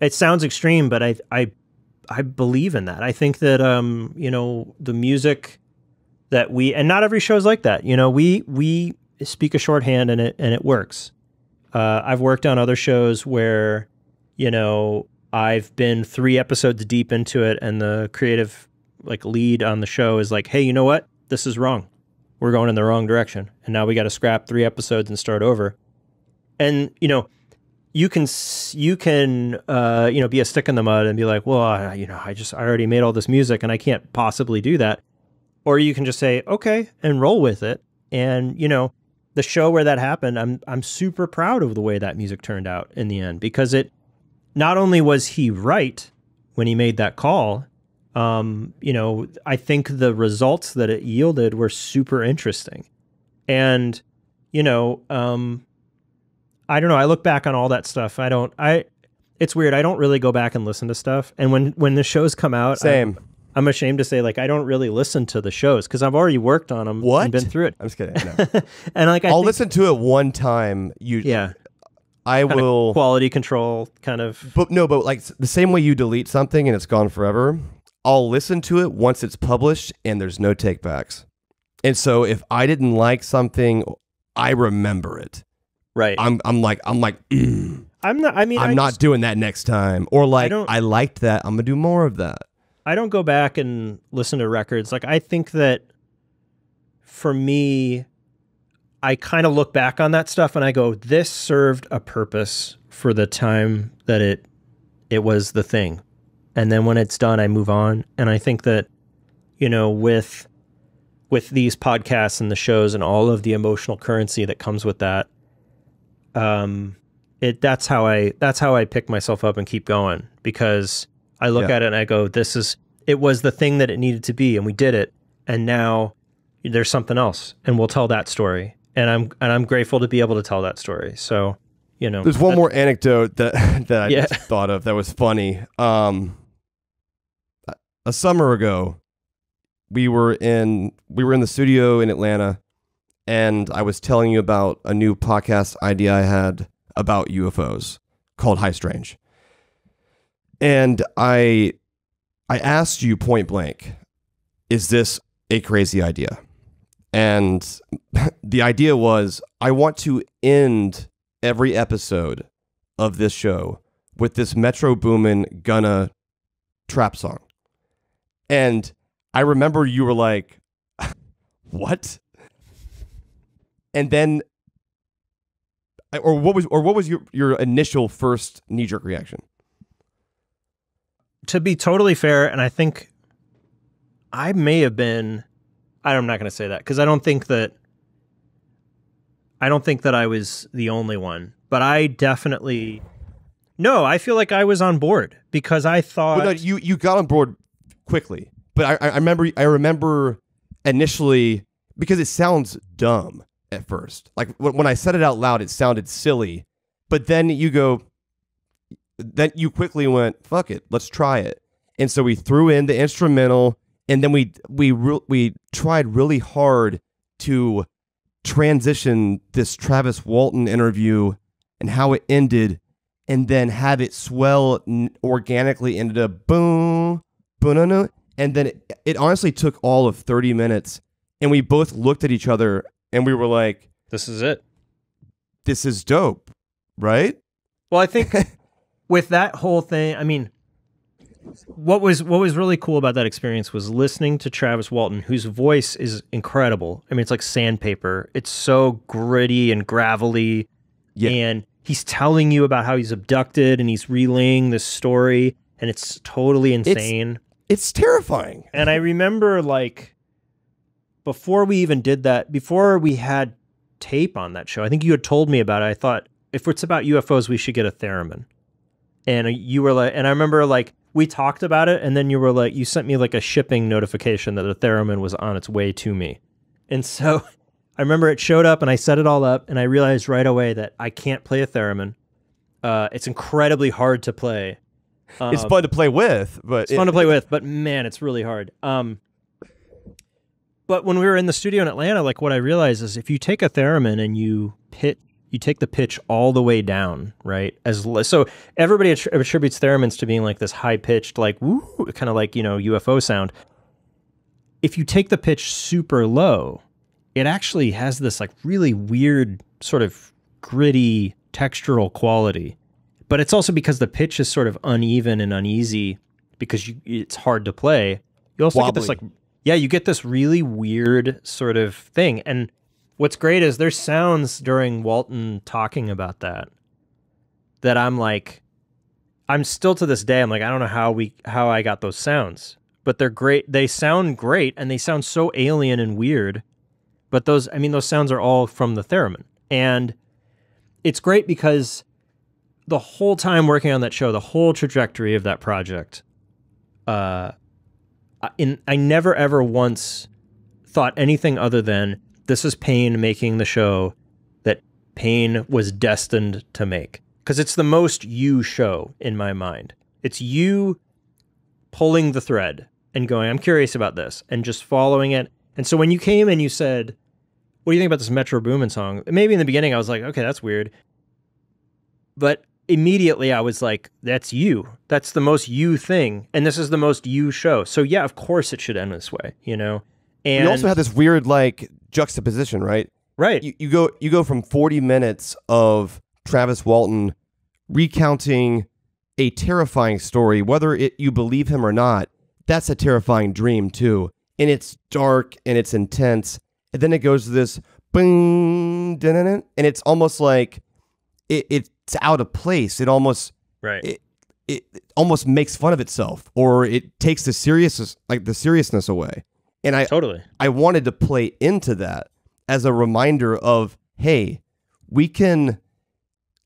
It sounds extreme, but I believe in that. I think that, the music that and not every show is like that. We speak a shorthand and it works. I've worked on other shows where, I've been 3 episodes deep into it and the creative lead on the show is like, hey, you know what? This is wrong. We're going in the wrong direction. And now we got to scrap 3 episodes and start over. And, you can be a stick in the mud and be like, well, I already made all this music and I can't possibly do that. Or you can just say, okay, and roll with it. And, the show where that happened, I'm super proud of the way that music turned out in the end, because it not only was he right when he made that call, I think the results that it yielded were super interesting. And, you know, I don't know. I look back on all that stuff. It's weird. I don't really go back and listen to stuff. And when the shows come out, Same. I'm ashamed to say, like, I don't really listen to the shows because I've already worked on them and been through it. I'm just kidding. No. And like, I'll listen to it one time. I kind will of quality control kind of. But like the same way you delete something and it's gone forever, I'll listen to it once it's published and there's no takebacks. And so if I didn't like something, I remember it. Right. I'm like. I'm not. I mean, I'm not doing that next time. Or like, I liked that. I'm gonna do more of that. I don't go back and listen to records. Like, I think that for me, I kind of look back on that stuff and I go, this served a purpose for the time that it was the thing. And then when it's done, I move on. And I think that, you know, with these podcasts and the shows and all of the emotional currency that comes with that, that's how I pick myself up and keep going, because I look at it and I go, it was the thing that it needed to be, and we did it. And now there's something else, and we'll tell that story. And I'm grateful to be able to tell that story. So, you know, there's one more anecdote that I just thought of that was funny. A summer ago, we were in the studio in Atlanta, and I was telling you about a new podcast idea I had about UFOs called High Strange. And I asked you point blank, is this a crazy idea? And the idea was, I want to end every episode of this show with this Metro Boomin' Gunna trap song. And I remember you were like, what? And then, what was your initial first knee-jerk reaction? To be totally fair, and I think I may have been, I'm not going to say that because I don't think that I was the only one, but I definitely, no, I feel like I was on board because I thought. Well, no, you got on board quickly, but I remember initially, because it sounds dumb at first. Like when I said it out loud, it sounded silly, but then you quickly went, fuck it, let's try it. And so we threw in the instrumental, and then we tried really hard to transition this Travis Walton interview and how it ended, and then have it swell organically into the boom, boom, and then it honestly took all of 30 minutes, and we both looked at each other and we were like, this is it. This is dope, right? Well, I think with that whole thing, I mean, what was really cool about that experience was listening to Travis Walton, whose voice is incredible. I mean, it's like sandpaper. It's so gritty and gravelly. Yeah. And he's telling you about how he's abducted and he's relaying this story, and it's totally insane. It's terrifying. And I remember, like, before we even did that, before we had tape on that show, I think you had told me about it. I thought, if it's about UFOs, we should get a theremin. And you were like, and I remember, like, we talked about it, and then you were like, you sent me like a shipping notification that a theremin was on its way to me. And so I remember it showed up, and I set it all up, and I realized right away that I can't play a theremin. It's incredibly hard to play. It's fun to play with, but but man, it's really hard. But when we were in the studio in Atlanta, like, what I realized is if you take a theremin and you take the pitch all the way down, right? So everybody attributes theremins to being like this high pitched, like woo, kind of like, you know, UFO sound. If you take the pitch super low, it actually has this like really weird sort of gritty textural quality. But it's also because the pitch is sort of uneven and uneasy because it's hard to play. You also get this like, you get this really weird sort of thing. And what's great is there's sounds during Walton talking about that I'm like, I'm still to this day, I'm like, I don't know how I got those sounds, but they're great. They sound great, and they sound so alien and weird. But those sounds are all from the theremin. And it's great because the whole time working on that show, the whole trajectory of that project, I never ever once thought anything other than this is Payne making the show that Payne was destined to make. Because it's the most you show in my mind. It's you pulling the thread and going, I'm curious about this, and just following it. And so when you came and you said, what do you think about this Metro Boomin song? Maybe in the beginning I was like, okay, that's weird. But immediately I was like, that's you. That's the most you thing. And this is the most you show. So yeah, of course it should end this way, you know? And you also have this weird like juxtaposition, right? Right. You go from 40 minutes of Travis Walton recounting a terrifying story, whether you believe him or not. That's a terrifying dream too. And it's dark and it's intense. And then it goes to this boom, and it's almost like it's out of place. It almost it almost makes fun of itself, or it takes the seriousness away. And I wanted to play into that as a reminder of, hey, we can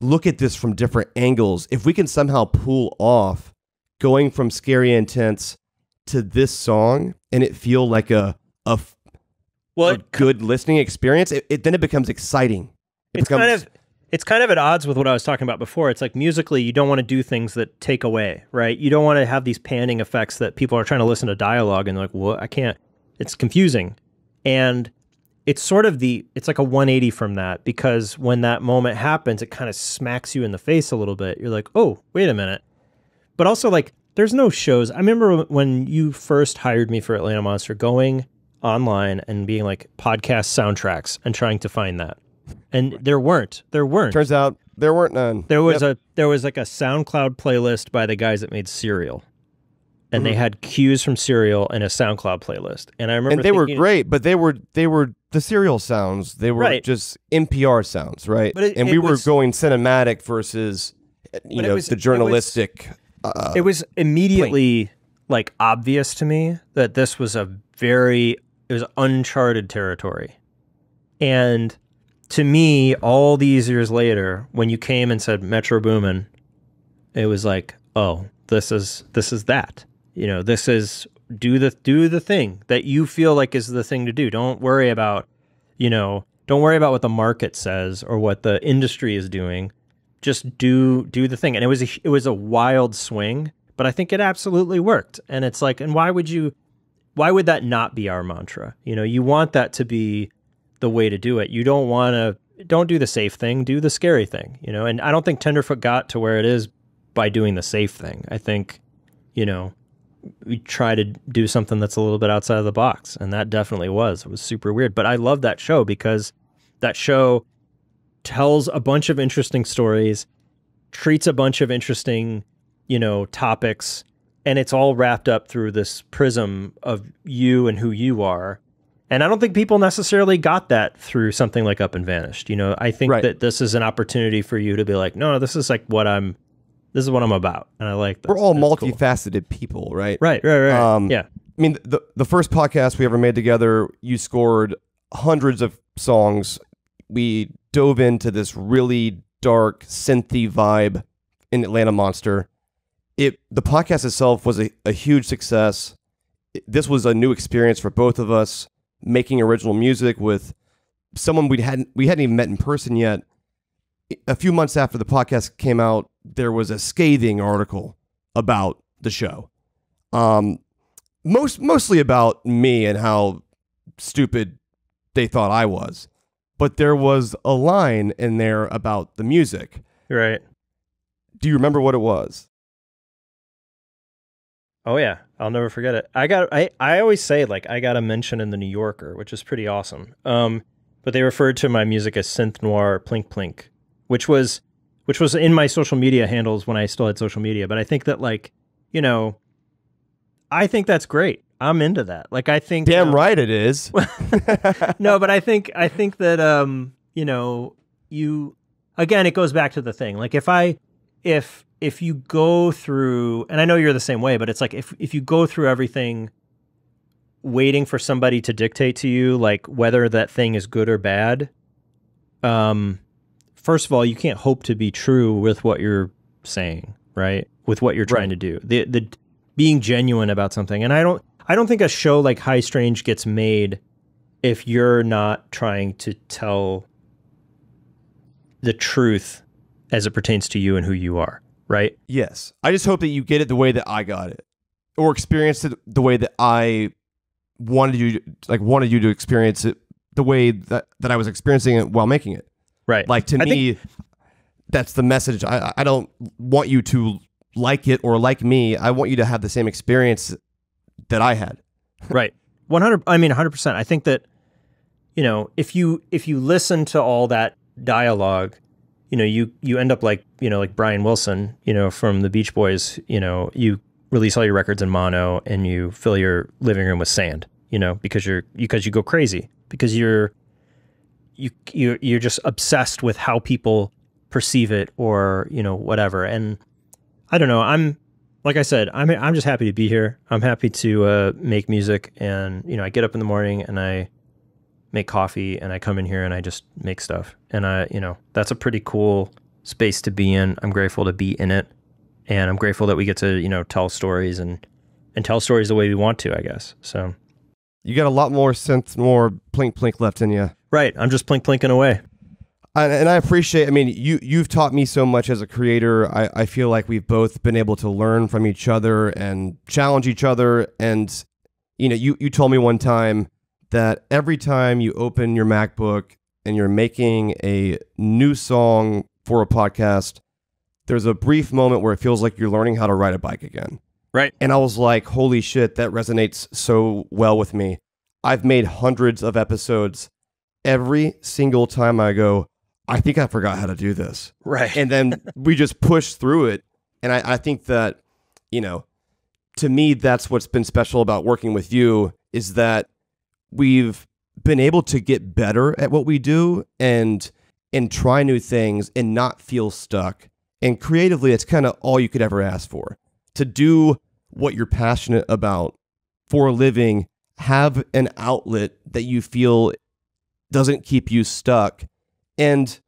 look at this from different angles. If we can somehow pull off going from scary intense to this song and it feel like a good listening experience, then it becomes exciting. It's kind of at odds with what I was talking about before. It's like musically, you don't want to do things that take away, right? You don't want to have these panning effects that people are trying to listen to dialogue and they're like, well, I can't. It's confusing. And it's sort of it's like a 180 from that, because when that moment happens, it kind of smacks you in the face a little bit. You're like, oh, wait a minute. But also, like, there's no shows. I remember when you first hired me for Atlanta Monster, going online and being like podcast soundtracks and trying to find that. And there weren't. Turns out there weren't none. There was like a SoundCloud playlist by the guys that made Serial. And they had cues from Serial in a SoundCloud playlist. And I remember were great, but they were the Serial sounds. They were just NPR sounds, right? But we were going cinematic versus the journalistic. It was immediately like obvious to me that this was it was uncharted territory. And to me, all these years later, when you came and said Metro Boomin, it was like, oh, this is that. This is do the thing that you feel like is the thing to do. Don't worry about what the market says or what the industry is doing. Just do the thing. And it was a wild swing, but I think it absolutely worked. And it's like, and why would that not be our mantra? You want that to be the way to do it. You don't do the safe thing, do the scary thing, and I don't think Tenderfoot got to where it is by doing the safe thing. I think, we try to do something that's a little bit outside of the box, and that definitely was. It was super weird, but I love that show because that show tells a bunch of interesting stories, treats a bunch of interesting, topics, and it's all wrapped up through this prism of you and who you are. And I don't think people necessarily got that through something like Up and Vanished. I think that this is an opportunity for you to be like, no, this is like this is what I'm about. And I like this. We're all multifaceted people, right? Right. Yeah. I mean, the first podcast we ever made together, you scored hundreds of songs. We dove into this really dark, synthy vibe in Atlanta Monster. The podcast itself was a huge success. This was a new experience for both of us, making original music with someone we hadn't even met in person yet. A few months after the podcast came out, there was a scathing article about the show. Mostly about me and how stupid they thought I was. But there was a line in there about the music. Right. Do you remember what it was? Oh yeah, I'll never forget it. I always say, like, I got a mention in the New Yorker, which is pretty awesome. But they referred to my music as synth noir plink plink, which was in my social media handles when I still had social media. But I think that, like, I think that's great. I'm into that. Like, I think damn right it is. No, but I think that you again, it goes back to the thing. Like, if you go through, and I know you're the same way, but it's like if you go through everything waiting for somebody to dictate to you, like, whether that thing is good or bad, first of all, you can't hope to be true with what you're saying, right? With what you're trying to do. The being genuine about something. And I don't think a show like High Strange gets made if you're not trying to tell the truth as it pertains to you and who you are, right? Yes. I just hope that you get it the way that I got it, or experienced it the way that I wanted you to experience it, the way that I was experiencing it while making it. Right. Like, to me, that's the message. I don't want you to like it or like me. I want you to have the same experience that I had. Right. 100%. I think that, you know, if you listen to all that dialogue, you know, you end up like, you know, like Brian Wilson, you know, from the Beach Boys. You know, you release all your records in mono and you fill your living room with sand, you know, because you go crazy, because you're just obsessed with how people perceive it, or, you know, whatever. And I don't know, like I said, I'm just happy to be here. I'm happy to make music, and, you know, I get up in the morning and I make coffee and I come in here and I just make stuff. And you know, that's a pretty cool space to be in. I'm grateful to be in it. And I'm grateful that we get to, you know, tell stories and tell stories the way we want to, I guess. So you got a lot more synth, more plink plink left in you. Right. I'm just plink plinking away. And I appreciate, I mean, you've taught me so much as a creator. I feel like we've both been able to learn from each other and challenge each other. And, you know, you told me one time that every time you open your MacBook and you're making a new song for a podcast, there's a brief moment where it feels like you're learning how to ride a bike again. Right. And I was like, holy shit, that resonates so well with me. I've made hundreds of episodes. Every single time I go, I think I forgot how to do this. Right. And then we just push through it. And I think that, you know, to me, that's what's been special about working with you, is that we've been able to get better at what we do and try new things and not feel stuck. And creatively, it's kind of all you could ever ask for. To do what you're passionate about for a living, have an outlet that you feel doesn't keep you stuck. And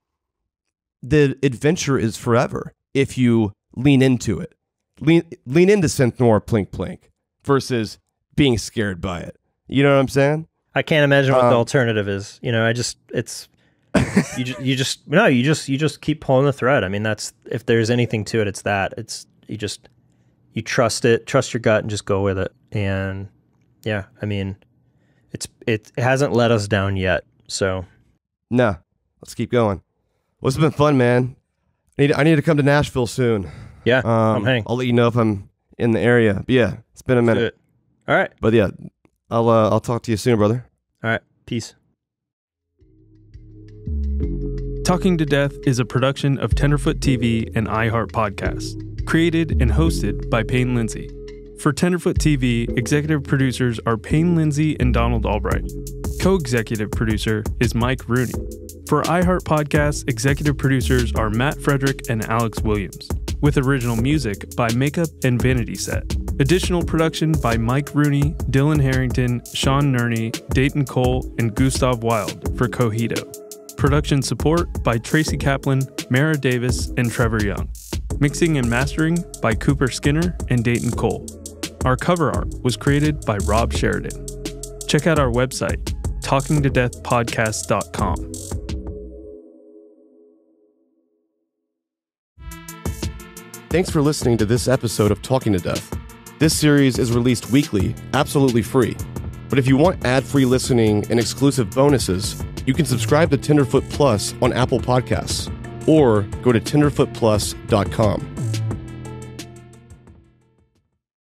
the adventure is forever if you lean into it. Lean into synth noir plink plink versus being scared by it. You know what I'm saying? I can't imagine what the alternative is. You know, you just keep pulling the thread. I mean, that's, if there's anything to it, it's that. It's, you trust it, trust your gut, and just go with it. And yeah, I mean, it hasn't let us down yet. So no, let's keep going. Well, it's been fun, man. I need to come to Nashville soon. Yeah, I'm hanging. I'll let you know if I'm in the area. But yeah, it's been a minute. All right. But yeah, I'll talk to you soon, brother. All right. Peace. Talking to Death is a production of Tenderfoot TV and iHeart Podcasts, created and hosted by Payne Lindsay. For Tenderfoot TV, executive producers are Payne Lindsay and Donald Albright. Co-executive producer is Mike Rooney. For iHeart Podcasts, executive producers are Matt Frederick and Alex Williams, with original music by Makeup and Vanity Set. Additional production by Mike Rooney, Dylan Harrington, Sean Nerney, Dayton Cole, and Gustav Wild for Cogito. Production support by Tracy Kaplan, Mara Davis, and Trevor Young. Mixing and mastering by Cooper Skinner and Dayton Cole. Our cover art was created by Rob Sheridan. Check out our website, talkingtodeathpodcast.com. Thanks for listening to this episode of Talking to Death. This series is released weekly, absolutely free. But if you want ad-free listening and exclusive bonuses, you can subscribe to Tenderfoot Plus on Apple Podcasts or go to tenderfootplus.com.